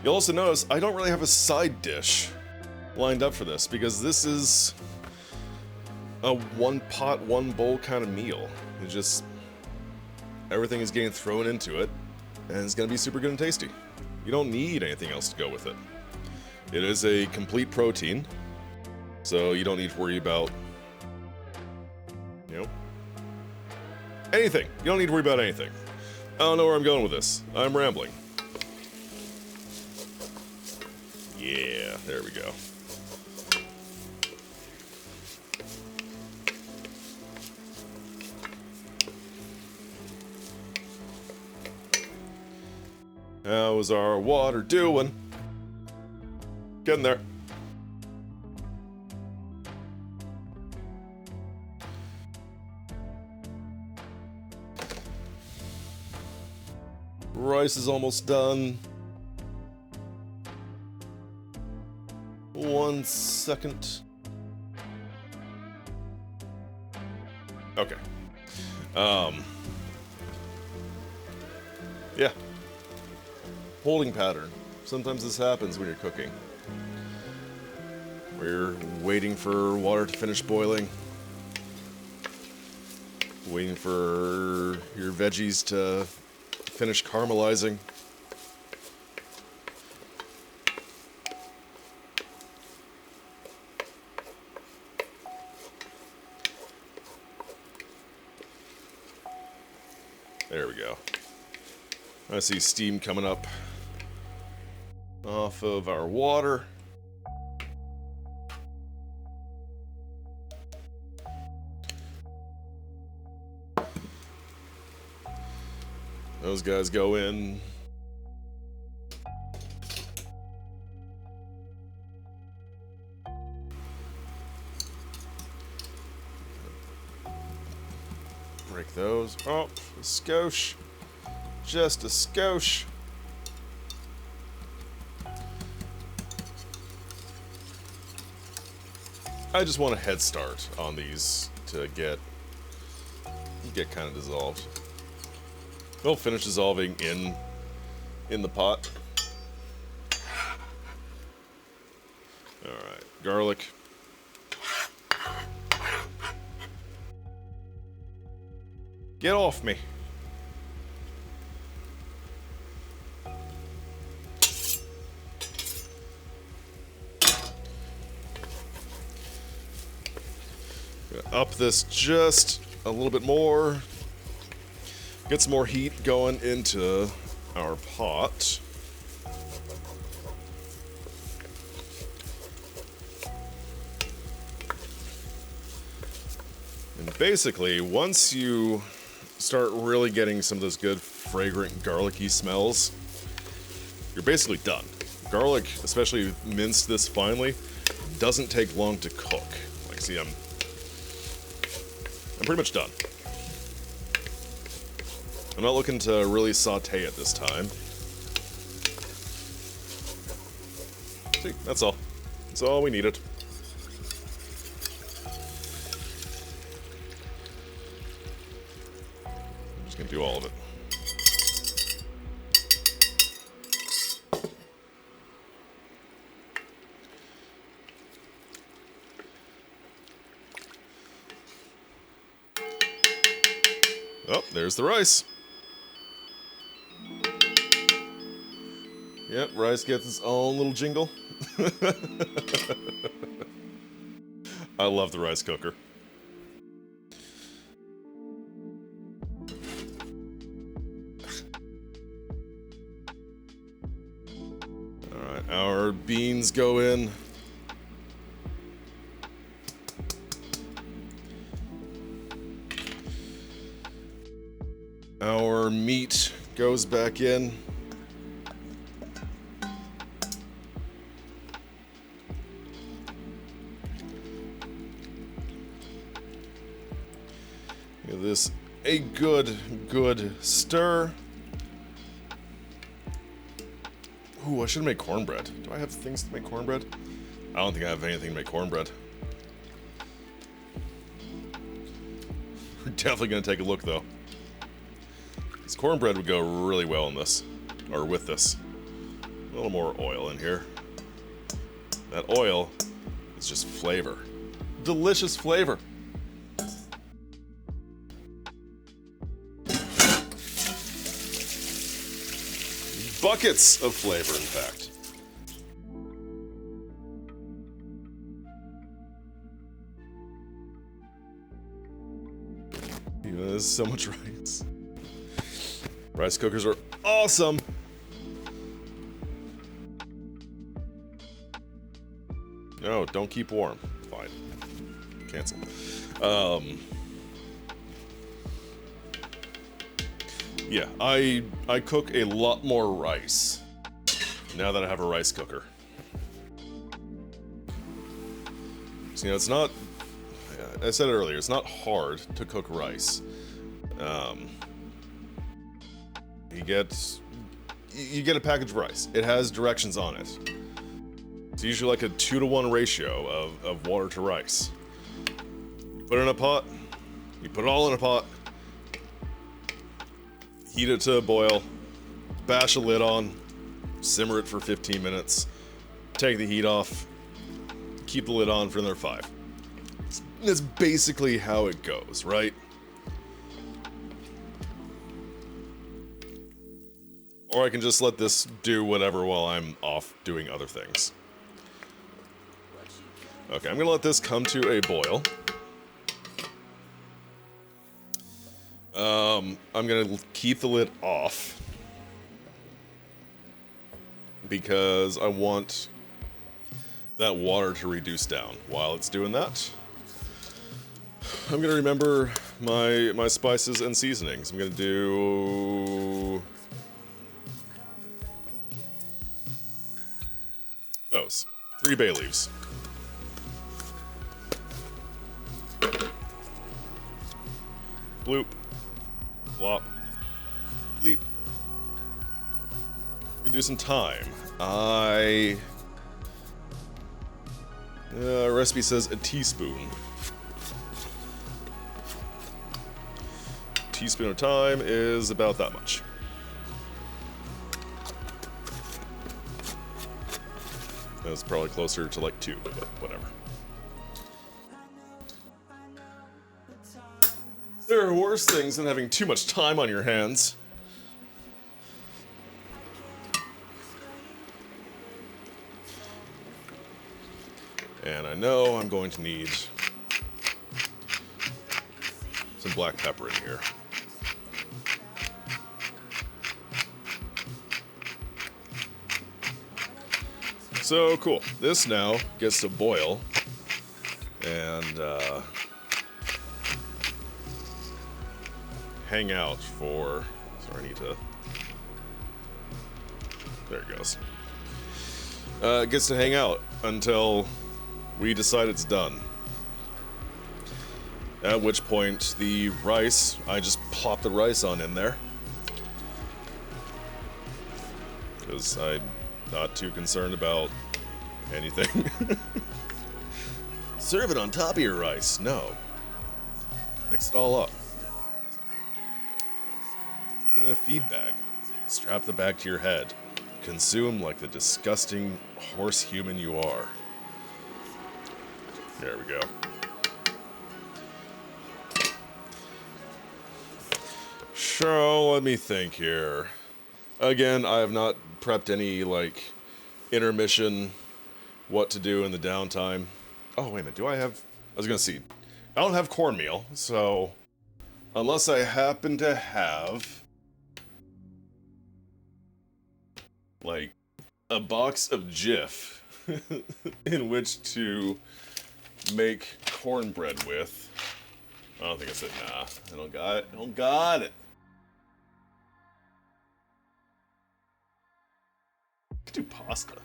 You'll also notice I don't really have a side dish lined up for this, because this is a one pot, one bowl kind of meal. It just, everything is getting thrown into it, and it's gonna be super good and tasty. You don't need anything else to go with it. It is a complete protein, so you don't need to worry about, you know, anything. You don't need to worry about anything. I don't know where I'm going with this. I'm rambling. Yeah, there we go. How's our water doing? Getting there. Rice is almost done. 1 second. Okay. Yeah. Holding pattern. Sometimes this happens when you're cooking. We're waiting for water to finish boiling. Waiting for your veggies to finish caramelizing. There we go. I see steam coming up off of our water. Those guys go in. Break those. Oh, a skosh. Just a skosh. I just want a head start on these to get kind of dissolved. They'll finish dissolving in the pot. All right, garlic. Get off me. Gonna up this just a little bit more. Get some more heat going into our pot. And basically, once you start really getting some of those good, fragrant, garlicky smells, you're basically done. Garlic, especially minced this finely, doesn't take long to cook. Like, see, I'm pretty much done. I'm not looking to really saute it this time. See, that's all. That's all we needed. I'm just gonna do all of it. Oh, there's the rice. Yep, rice gets its own little jingle. I love the rice cooker. Alright, our beans go in. Our meat goes back in. Give this a good stir. Ooh, I should make cornbread. Do I have things to make cornbread? I don't think I have anything to make cornbread. We're definitely gonna take a look though. This cornbread would go really well in this, or with this. A little more oil in here. That oil is just flavor. Delicious flavor. Buckets of flavor, in fact. There's so much rice. Rice cookers are awesome. No, don't keep warm. Fine. Cancel. Yeah, I cook a lot more rice now that I have a rice cooker. So, you know, it's not, I said it earlier, it's not hard to cook rice. You get a package of rice. It has directions on it. It's usually like a 2-to-1 ratio of water to rice. You put it in a pot, you put it all in a pot, heat it to a boil, bash a lid on, simmer it for 15 minutes, take the heat off, keep the lid on for another 5. That's basically how it goes, right? Or I can just let this do whatever while I'm off doing other things. Okay, I'm gonna let this come to a boil. I'm gonna keep the lid off because I want that water to reduce down. While it's doing that, I'm gonna remember my spices and seasonings. I'm gonna do those 3 bay leaves. Bloop. Flop. Bleep. Gonna do some thyme. Recipe says a teaspoon. Teaspoon of thyme is about that much. That's probably closer to like 2, but whatever. There are worse things than having too much time on your hands. And I know I'm going to need some black pepper in here. So cool. This now gets to boil and hang out for. Sorry, I need to. There it goes. It gets to hang out until we decide it's done. At which point the rice, I just plop the rice on in there. Because I'm not too concerned about anything. Serve it on top of your rice. No. Mix it all up. Put it in a feed bag. Strap the bag to your head. Consume like the disgusting horse human you are. There we go. So, let me think here. Again, I have not prepped any, like, intermission, what to do in the downtime. Oh, wait a minute, do I have... I was gonna see. I don't have cornmeal, so... Unless I happen to have... like, a box of Jif in which to make cornbread with. I don't think I said nah. I don't got it. I don't got it. I could do pasta.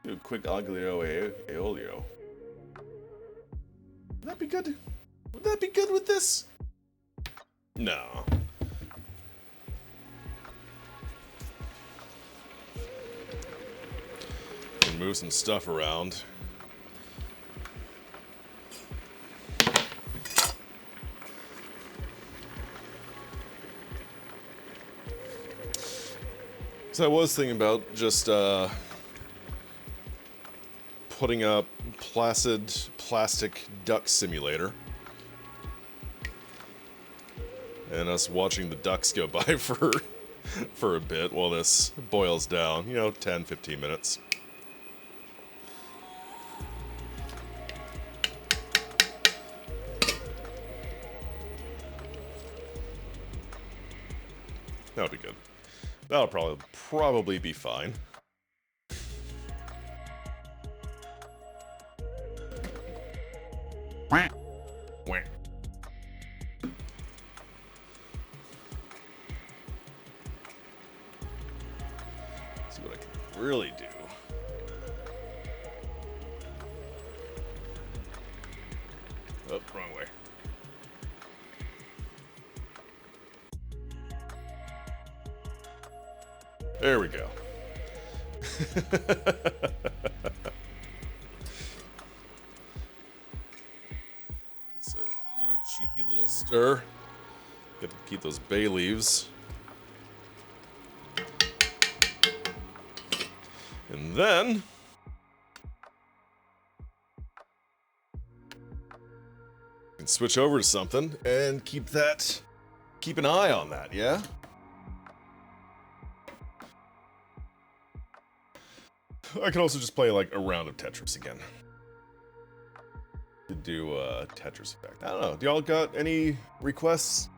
Do a quick aglio e olio. Would that be good? Would that be good with this? No. Can move some stuff around. So I was thinking about just putting up placid plastic duck simulator and us watching the ducks go by for a bit while this boils down, you know, 10-15 minutes. That would be good. That'll probably be fine. Wah. See what I can really do. Oh, wrong way. There we go. It's another cheeky little stir. Got to keep those bay leaves. And then can switch over to something and keep an eye on that, yeah? I can also just play like a round of Tetris again. To do a Tetris effect. I don't know. Do y'all got any requests?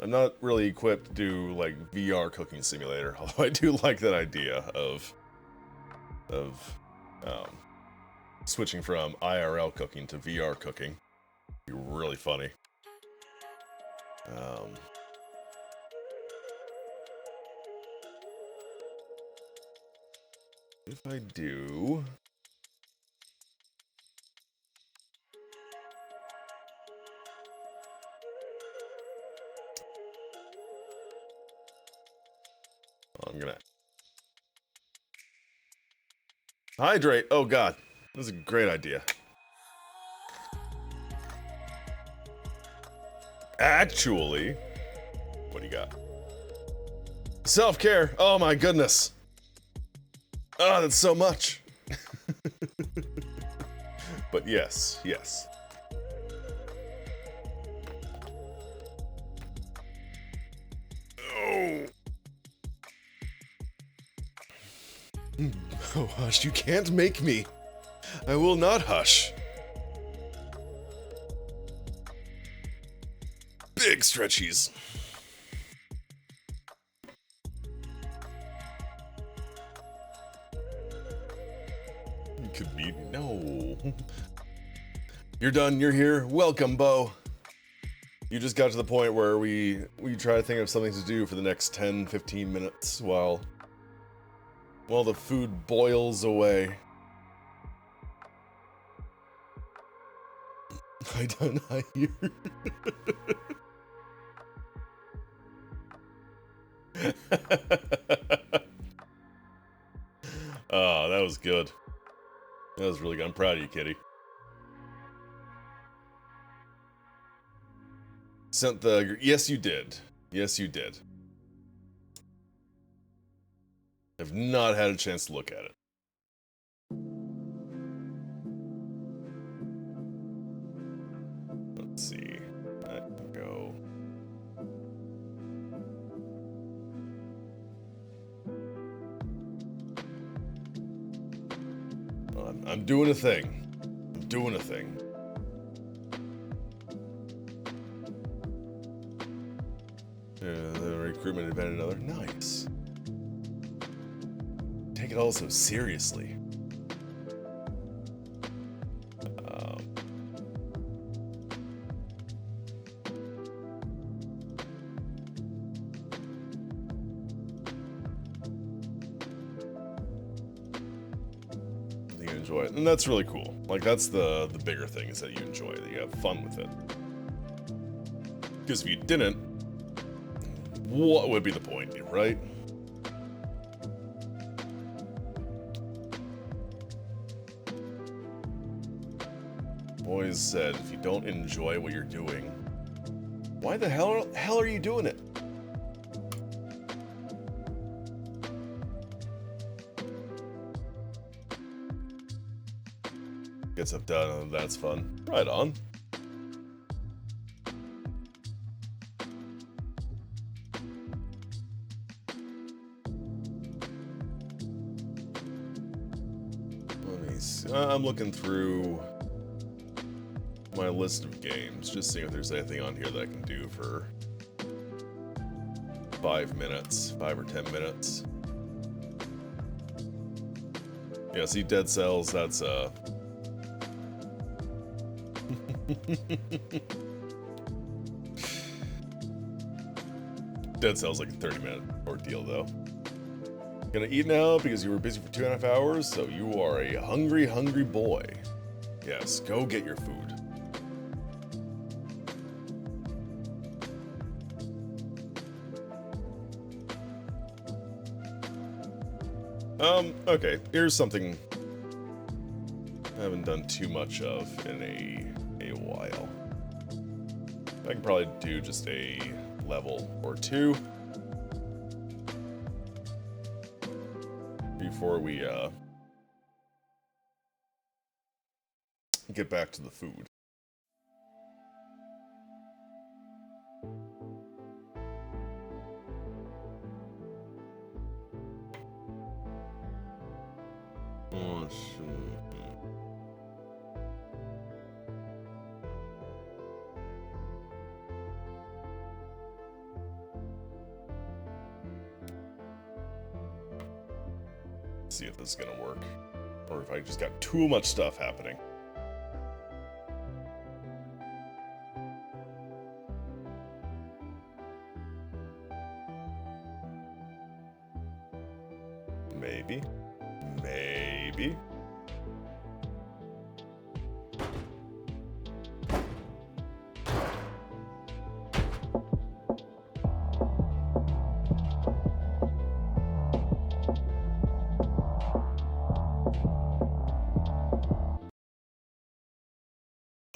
I'm not really equipped to do like VR cooking simulator, although I do like that idea of switching from IRL cooking to VR cooking. Be really funny. If I do... I'm gonna... hydrate! Oh god, this is a great idea. Actually... what do you got? Self-care! Oh my goodness! Oh, that's so much. But yes, yes. Oh. Oh, hush, you can't make me. I will not hush. Big stretchies. Could be no. You're done, you're here. Welcome, Bo. You just got to the point where we try to think of something to do for the next 10-15 minutes while the food boils away. I don't hear. Oh, that was good. That was really good. I'm proud of you, kitty. Sent the... yes, you did. Yes, you did. I've not had a chance to look at it. Let's see. I can go... I'm doing a thing. I'm doing a thing. The recruitment event, another. Nice. Take it all so seriously. Enjoy it, and that's really cool. Like, that's the bigger thing, is that you enjoy it, that you have fun with it. Because if you didn't, what would be the point, right? Always said, if you don't enjoy what you're doing, why the hell are you doing it? Get stuff done, that's fun. Right on. Let me see. I'm looking through my list of games, just seeing if there's anything on here that I can do for 5 minutes, 5 or 10 minutes. Yeah, see, dead cells, that's, Dead cells like a 30-minute ordeal, though. Gonna eat now because you were busy for 2.5 hours, so you are a hungry, hungry boy. Yes, go get your food. Okay, here's something I haven't done too much of in a while. I can probably do just a level or two before we get back to the food. See if this is gonna work, or if I just got too much stuff happening. Maybe. Maybe.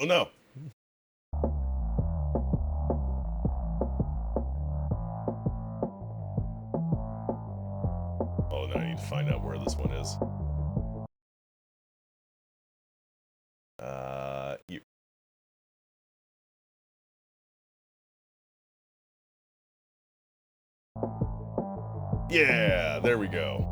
Oh no. Oh, now I need to find out where this one is. You. Yeah, there we go.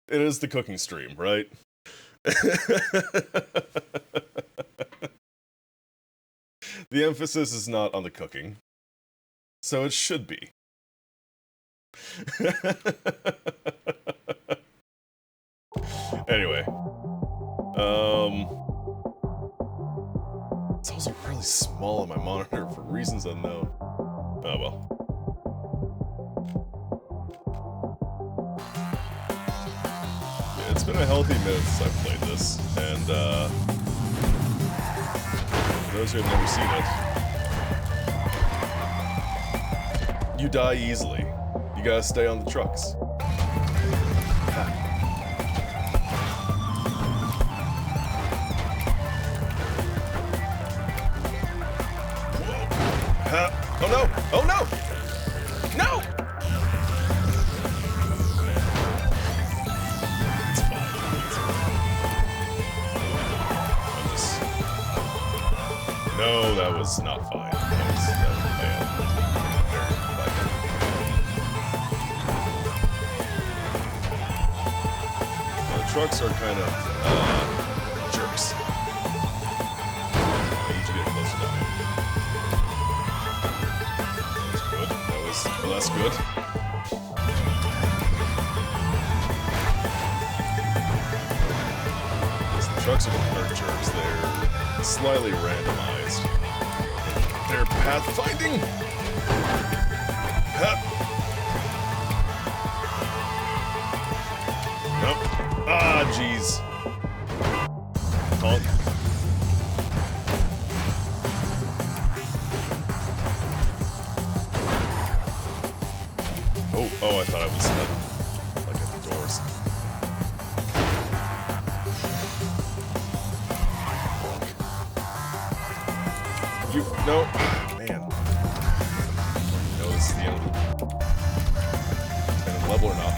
It is the cooking stream, right? The emphasis is not on the cooking, so it should be. Anyway, it's also really small on my monitor for reasons unknown. Oh well. Yeah, it's been a healthy minute since I've played this, and for those who have never seen it, you die easily. You gotta stay on the trucks. Oh no! Oh no! No! was not fine. That was bad. The trucks are kind of jerks. I need to get closer down. That was good. That was less good. The trucks are jerks. They're slightly randomized. They're pathfinding. Nope. Ah, jeez. Honk. Oh, I thought I was like at the doors. No, man. No, this is the end of the level or not.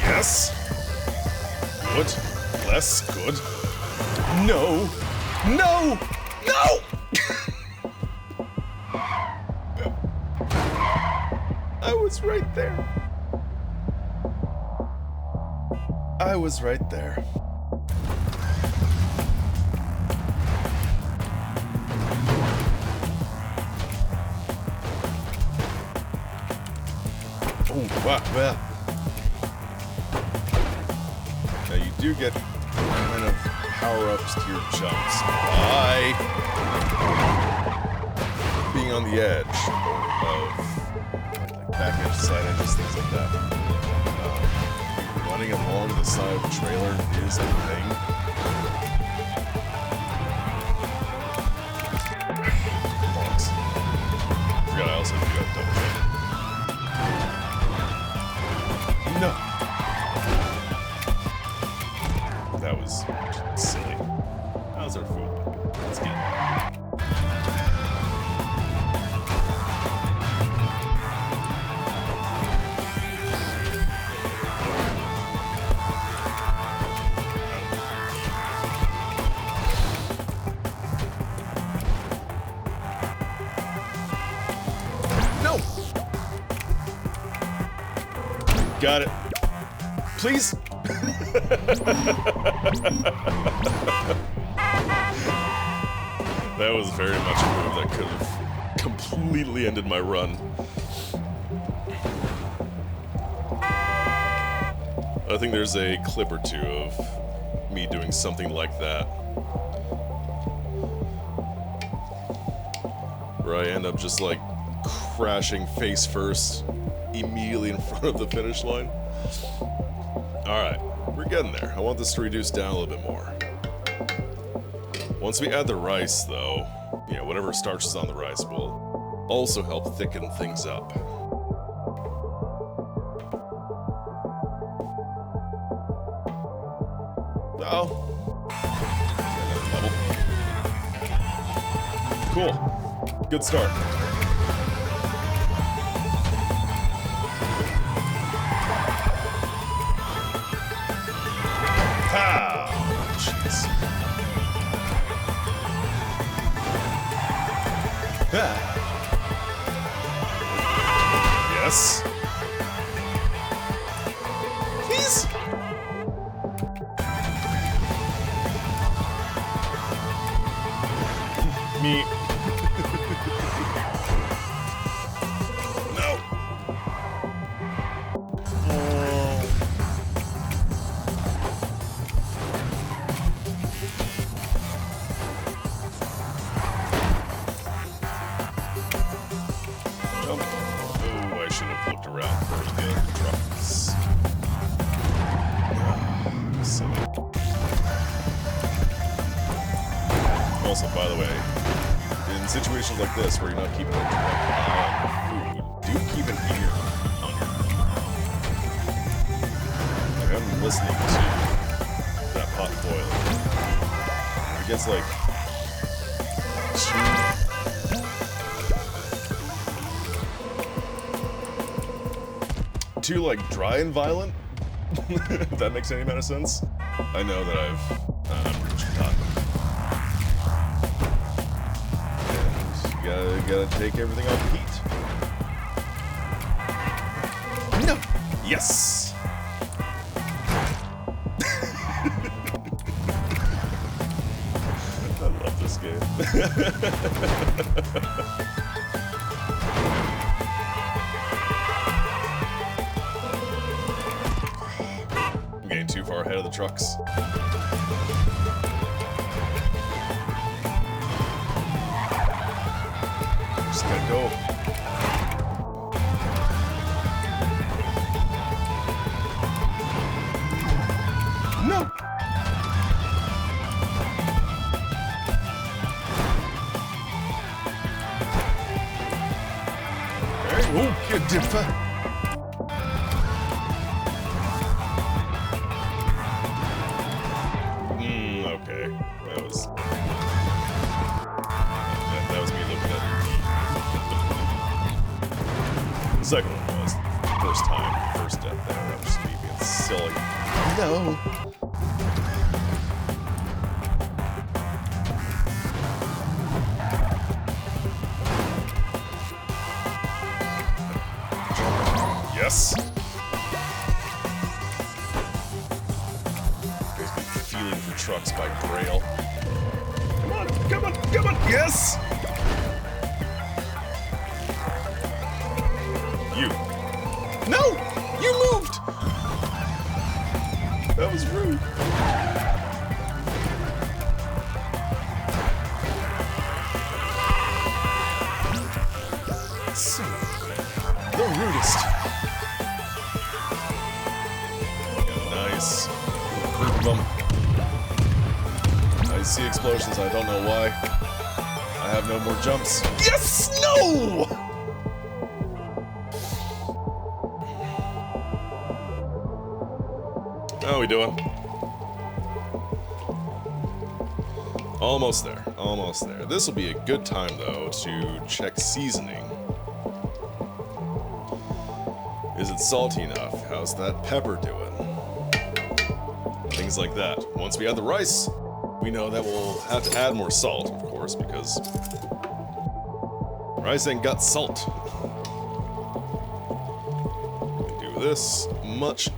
Yes. Good. Less good. No. I was right there. Oh, wow. Now you do get kind of power-ups to your jumps by being on the edge of like back edge, side edges, things like that. Running along the side of the trailer is a thing. Box. Forgot I also do that double jump. No. That was silly. How's our food? Let's get it. No! Got it. Please? That was very much a move that could have completely ended my run. I think there's a clip or two of me doing something like that, where I end up just like crashing face first immediately in front of the finish line. Alright, we're getting there. I want this to reduce down a little bit more. Once we add the rice, though, you know, whatever starch is on the rice will also help thicken things up. Oh. Cool. Good start. Yes. Please. Me. No. Also, by the way, in situations like this where you're not keeping a direct eye on your food, do keep an ear on your food. Like, I'm listening to that pot boiling. It gets like too, like, dry and violent. If that makes any amount of sense. I know that I've forgotten. And you gotta take everything off heat. No! Yes! I love this game. I'm getting too far ahead of the trucks. Just gotta go. No! Oh, good dipper. Okay. That was me looking at it. The second one was first time, first death there. That was just me being silly. No. Yes. Guys be feeling for trucks by Grail. Come on, come on, come on. Yes. You. No, you moved. That was rude. So, the rudest. Nice. Group of them. I see explosions, I don't know why. I have no more jumps. Yes! No! How are we doing? Almost there. Almost there. This will be a good time, though, to check seasoning. Is it salty enough? How's that pepper doing? Things like that. Once we add the rice, we know that we'll have to add more salt, of course, because rice ain't got salt. Do this much.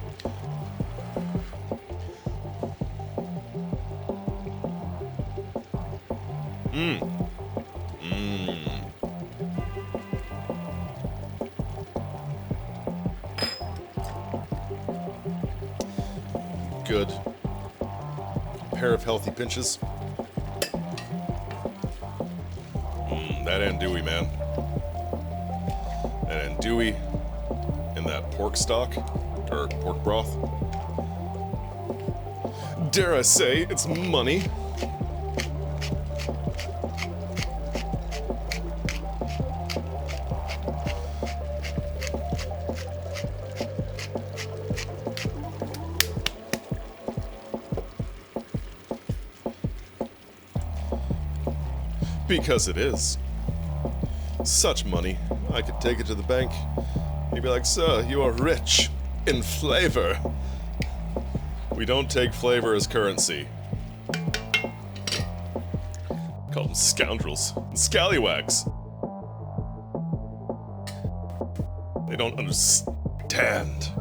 Good. Pair of healthy pinches. That andouille, man. That andouille and that pork stock, or pork broth. Dare I say, it's money. Because it is. Such money. I could take it to the bank. He'd be like, "Sir, you are rich in flavor." We don't take flavor as currency. Call them scoundrels and scallywags. They don't understand.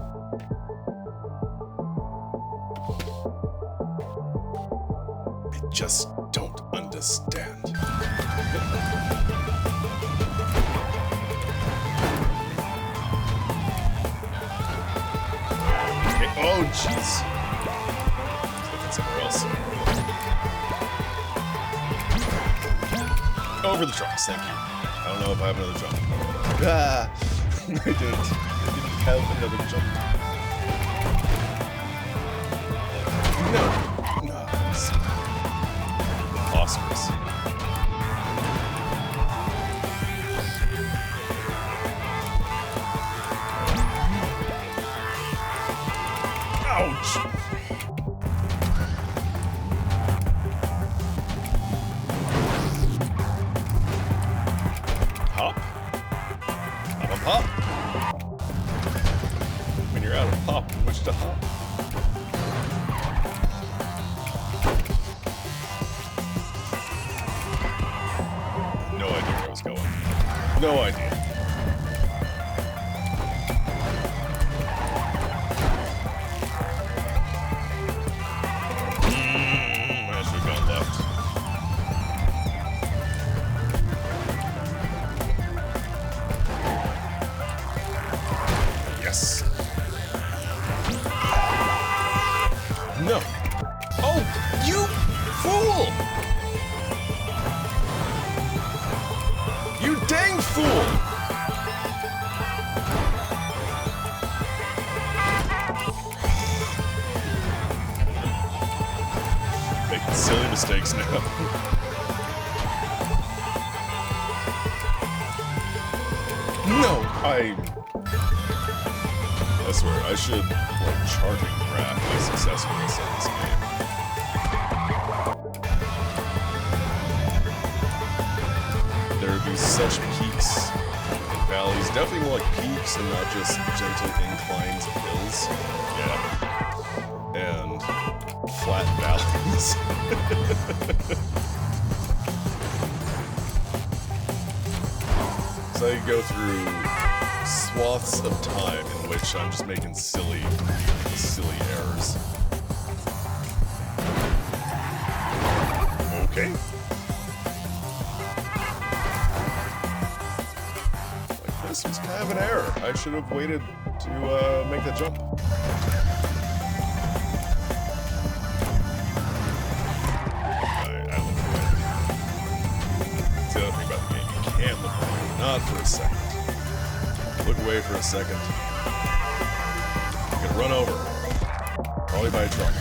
They just don't understand. Okay. Oh, jeez. Looking somewhere else. Over the trucks, thank you. I don't know if I have another jump. Ah! I didn't have another jump. No. No. It's Oscars. Ouch! Hop. Hop and pop. hop in which to hop. No idea where I was going. No idea. I should have gone left. Yes. No. Oh, you fool! You dang fool! Making silly mistakes now. No, I swear, I should, like, charting graph my successfulness in this game. There would be such peaks and valleys. Definitely more like peaks and not just gentle inclines and hills. Yeah. And flat valleys. So I go through swaths of time in which I'm just making silly errors. Okay. Like, this was kind of an error. I should have waited to make that jump. I look away. That's the other thing about the game. You can't look away. Not for a second. Look away for a second. Get run over. Probably by a truck.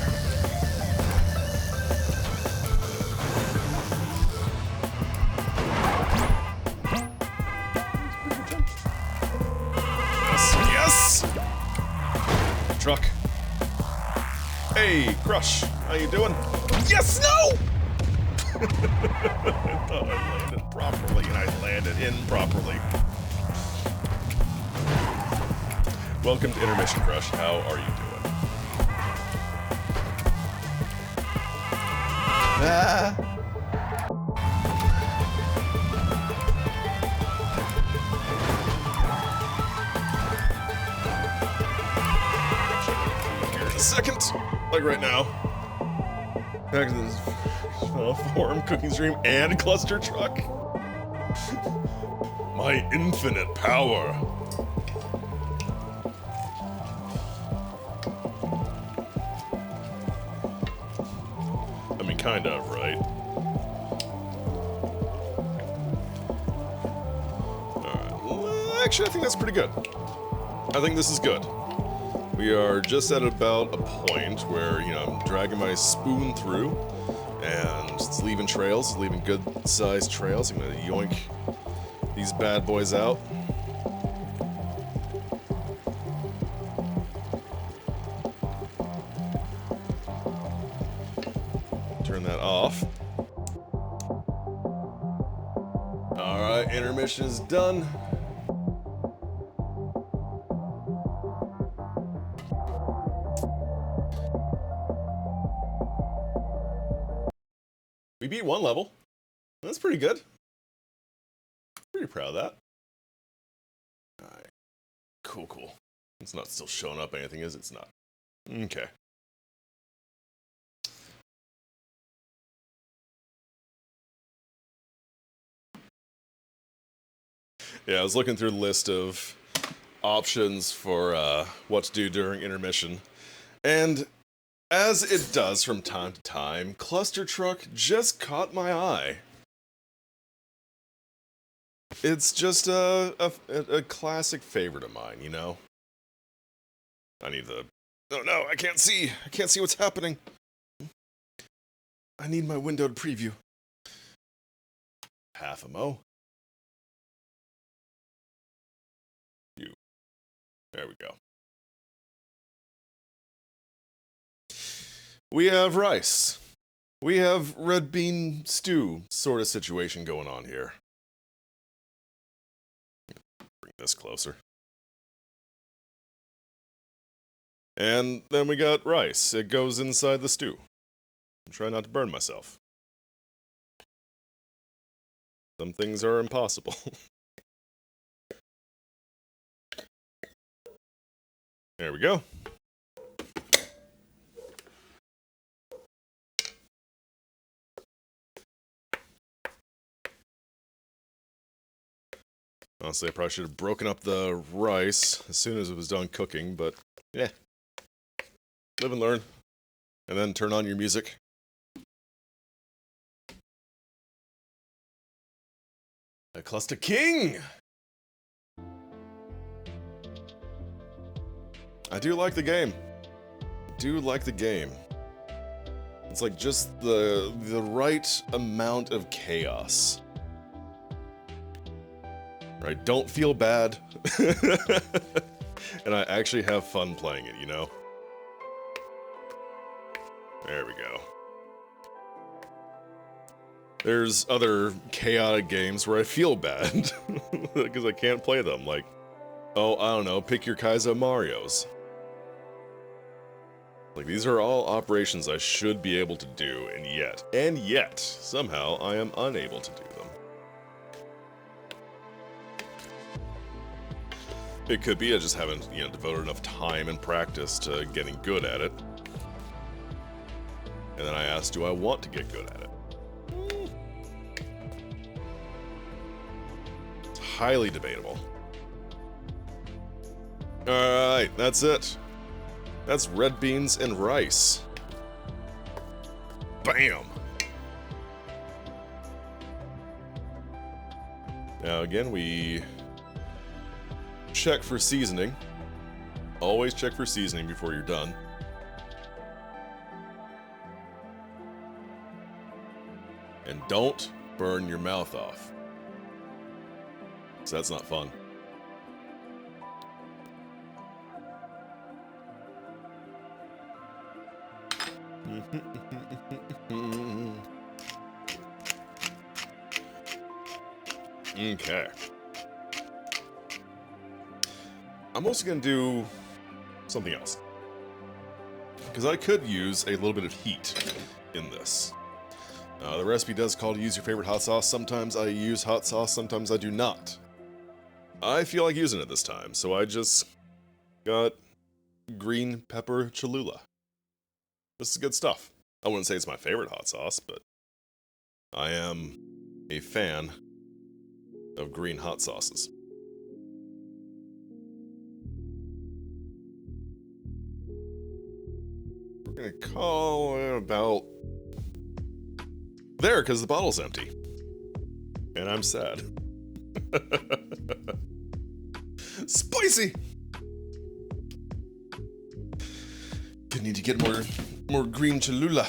Yes! Yes! Truck. Hey, Crush. How you doing? Yes, no! I thought I landed properly, and I landed improperly. Welcome to Intermission, Crush. How are you doing? Ah. Here in a second. Like right now. Back to this forum, cooking stream, and cluster truck. My infinite power. Kind of, right? Alright. Well, actually, I think that's pretty good. I think this is good. We are just at about a point where, you know, I'm dragging my spoon through, and it's leaving trails, it's leaving good-sized trails. I'm gonna yoink these bad boys out. Turn that off. Alright, intermission is done. We beat one level. That's pretty good. Pretty proud of that. Alright. Cool, cool. It's not still showing up anything, is it? It's not. Okay. Yeah, I was looking through the list of options for what to do during intermission, and as it does from time to time, Cluster Truck just caught my eye. It's just a classic favorite of mine, you know? I need the... Oh no, I can't see! I can't see what's happening! I need my windowed preview. Half a mo. There we go. We have rice. We have red bean stew sort of situation going on here. Bring this closer. And then we got rice. It goes inside the stew. Try not to burn myself. Some things are impossible. There we go. Honestly, I probably should have broken up the rice as soon as it was done cooking, but yeah. Live and learn. And then turn on your music. A Cluster King! I do like the game. It's like just the right amount of chaos. Right? Don't feel bad. And I actually have fun playing it, you know? There we go. There's other chaotic games where I feel bad because I can't play them. Like, oh, I don't know, pick your Kaizo Marios. Like, these are all operations I should be able to do, and yet, somehow, I am unable to do them. It could be I just haven't, devoted enough time and practice to getting good at it. And then I asked, do I want to get good at it? It's highly debatable. Alright, that's it. That's red beans and rice. Bam! Now again, we check for seasoning. Always check for seasoning before you're done. And don't burn your mouth off. So that's not fun. Okay. I'm also gonna do something else. Because I could use a little bit of heat in this. The recipe does call to use your favorite hot sauce. Sometimes I use hot sauce, sometimes I do not. I feel like using it this time, so I just got green pepper Cholula. This is good stuff. I wouldn't say it's my favorite hot sauce, but I am a fan of green hot sauces. We're gonna call it about there, because the bottle's empty. And I'm sad. Spicy! Gonna need to get more green Cholula.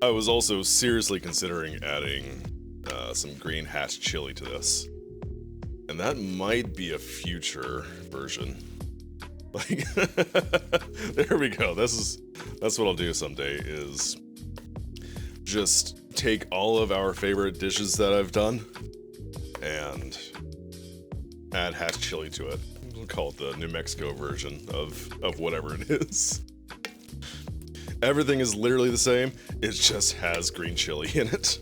I was also seriously considering adding some green hatch chili to this. And that might be a future version. Like, there we go. That's what I'll do someday, is just take all of our favorite dishes that I've done and add hatch chili to it. We'll call it the New Mexico version of whatever it is. Everything is literally the same, it just has green chili in it.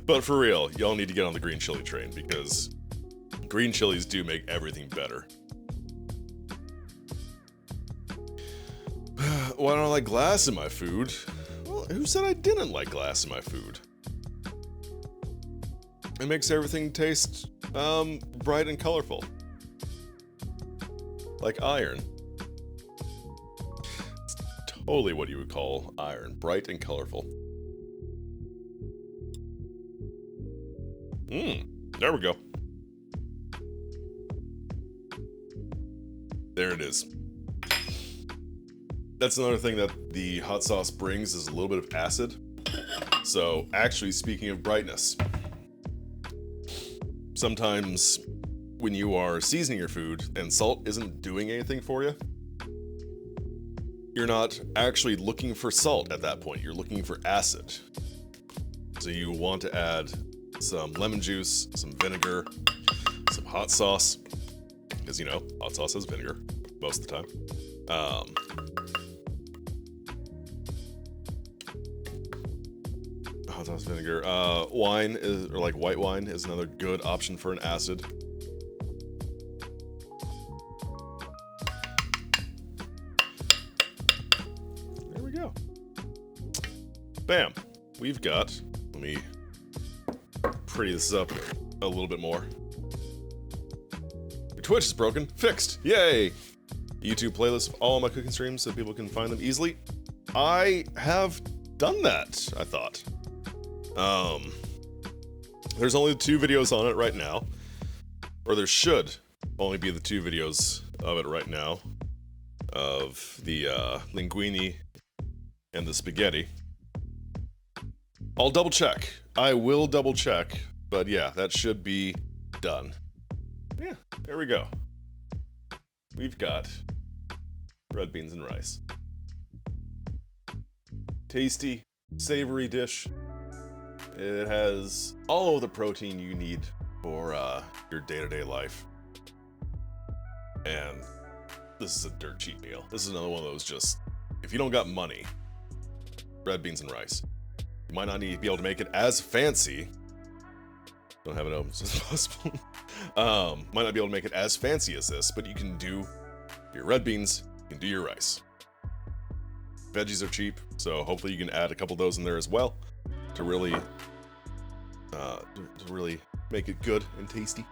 But for real, y'all need to get on the green chili train, because green chilies do make everything better. Why don't I like glass in my food? Well, who said I didn't like glass in my food? It makes everything taste, bright and colorful. Like iron. It's totally what you would call iron. Bright and colorful. There we go. There it is. That's another thing that the hot sauce brings, is a little bit of acid. So, actually, speaking of brightness, sometimes when you are seasoning your food and salt isn't doing anything for you, you're not actually looking for salt at that point, you're looking for acid. So you want to add some lemon juice, some vinegar, some hot sauce, because, you know, hot sauce has vinegar most of the time. Hot sauce, vinegar. Wine is, or like white wine is another good option for an acid. There we go. Bam. We've got, let me pretty this up a little bit more. Your Twitch is broken. Fixed. Yay. YouTube playlist of all of my cooking streams so people can find them easily. I have done that, I thought. There's only 2 videos on it right now. Or there should only be the 2 videos of it right now. Of the linguine and the spaghetti. I'll double check. I will double check. But yeah, that should be done. Yeah, there we go. We've got red beans and rice. Tasty, savory dish. It has all of the protein you need for your day-to-day life. And this is a dirt cheap meal. This is another one of those just, if you don't got money, red beans and rice. You might not need to be able to make it as fancy. Don't have it open as soon as possible. Might not be able to make it as fancy as this, but you can do your red beans, you can do your rice. Veggies are cheap, so hopefully you can add a couple of those in there as well to really make it good and tasty.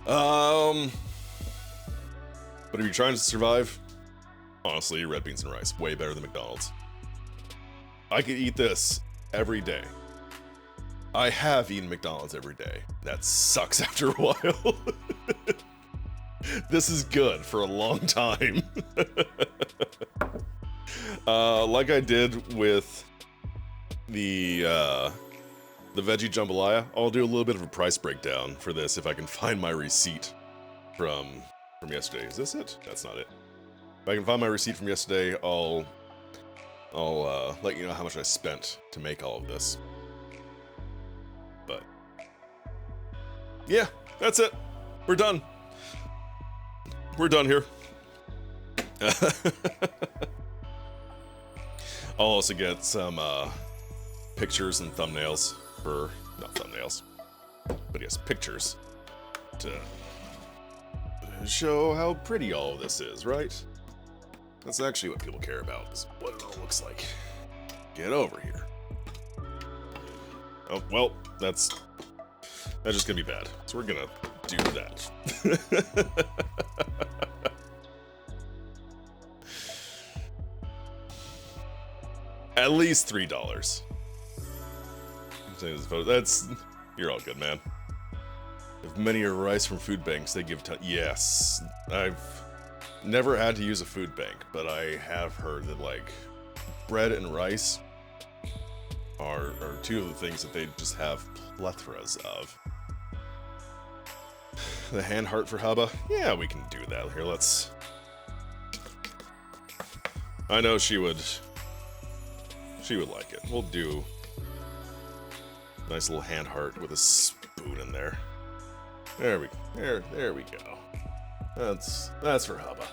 But if you're trying to survive, honestly, red beans and rice, way better than McDonald's. I could eat this every day. I have eaten McDonald's every day. That sucks after a while. This is good for a long time. Like I did with the veggie jambalaya, I'll do a little bit of a price breakdown for this if I can find my receipt from yesterday. Is this it? That's not it. If I can find my receipt from yesterday, I'll let you know how much I spent to make all of this. But yeah, that's it. We're done. We're done here. I'll also get some pictures and thumbnails for, not thumbnails, but yes, pictures to show how pretty all of this is, right? That's actually what people care about, is what it all looks like. Get over here. Oh, well, that's just gonna be bad. So we're gonna do that. At least $3. That's, you're all good, man. If many are rice from food banks, they give yes. I've never had to use a food bank, but I have heard that, like, bread and rice are 2 of the things that they just have plethoras of. The hand heart for Hubba? Yeah, we can do that. Here, let's... I know she would like it. We'll do a nice little hand heart with a spoon in there. There we go. That's for Hubba.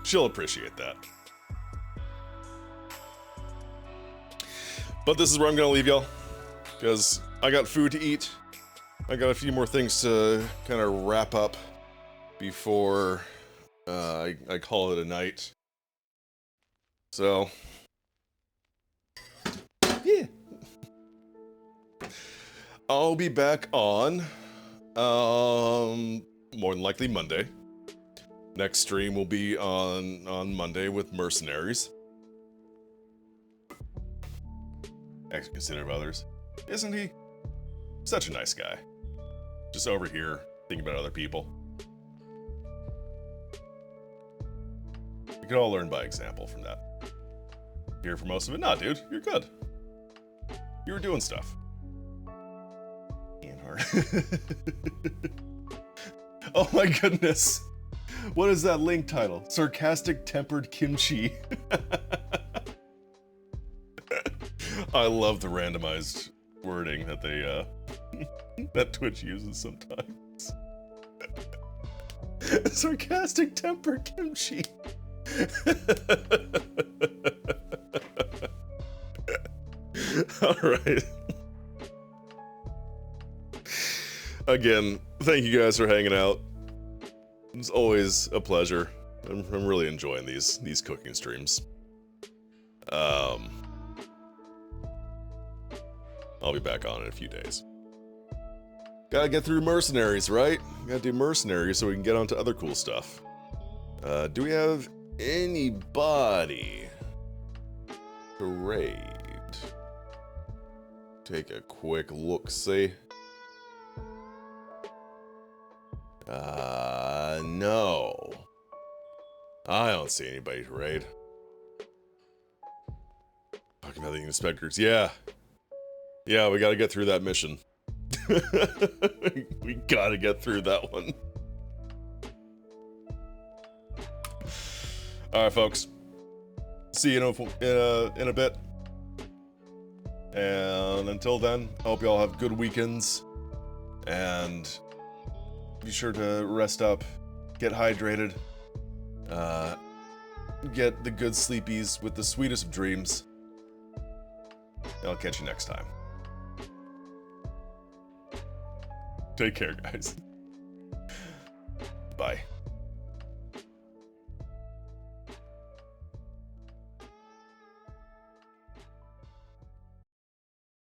She'll appreciate that. But this is where I'm gonna leave y'all, because I got food to eat. I got a few more things to kind of wrap up before I call it a night. So, yeah. I'll be back on, more than likely Monday. Next stream will be on Monday with Mercenaries. Extra considerate of others. Isn't he? Such a nice guy. Just over here, thinking about other people. We could all learn by example from that. Here for most of it? Nah, dude, you're good. You were doing stuff. Ian Hart. Oh my goodness. What is that link title? Sarcastic tempered kimchi. I love the randomized wording that they, that Twitch uses sometimes. Sarcastic temper kimchi. Alright. Again, thank you guys for hanging out. It's always a pleasure. I'm really enjoying these cooking streams. I'll be back on in a few days. Gotta get through Mercenaries, right? Gotta do Mercenaries so we can get on to other cool stuff. Do we have anybody to raid? Take a quick look-see. No. I don't see anybody to raid. Talking about the inspectors, yeah. Yeah, we gotta get through that mission. We gotta get through that one. Alright, folks. See you in a bit. And until then, I hope you all have good weekends. And be sure to rest up, get hydrated, get the good sleepies with the sweetest of dreams. I'll catch you next time. Take care, guys. Bye.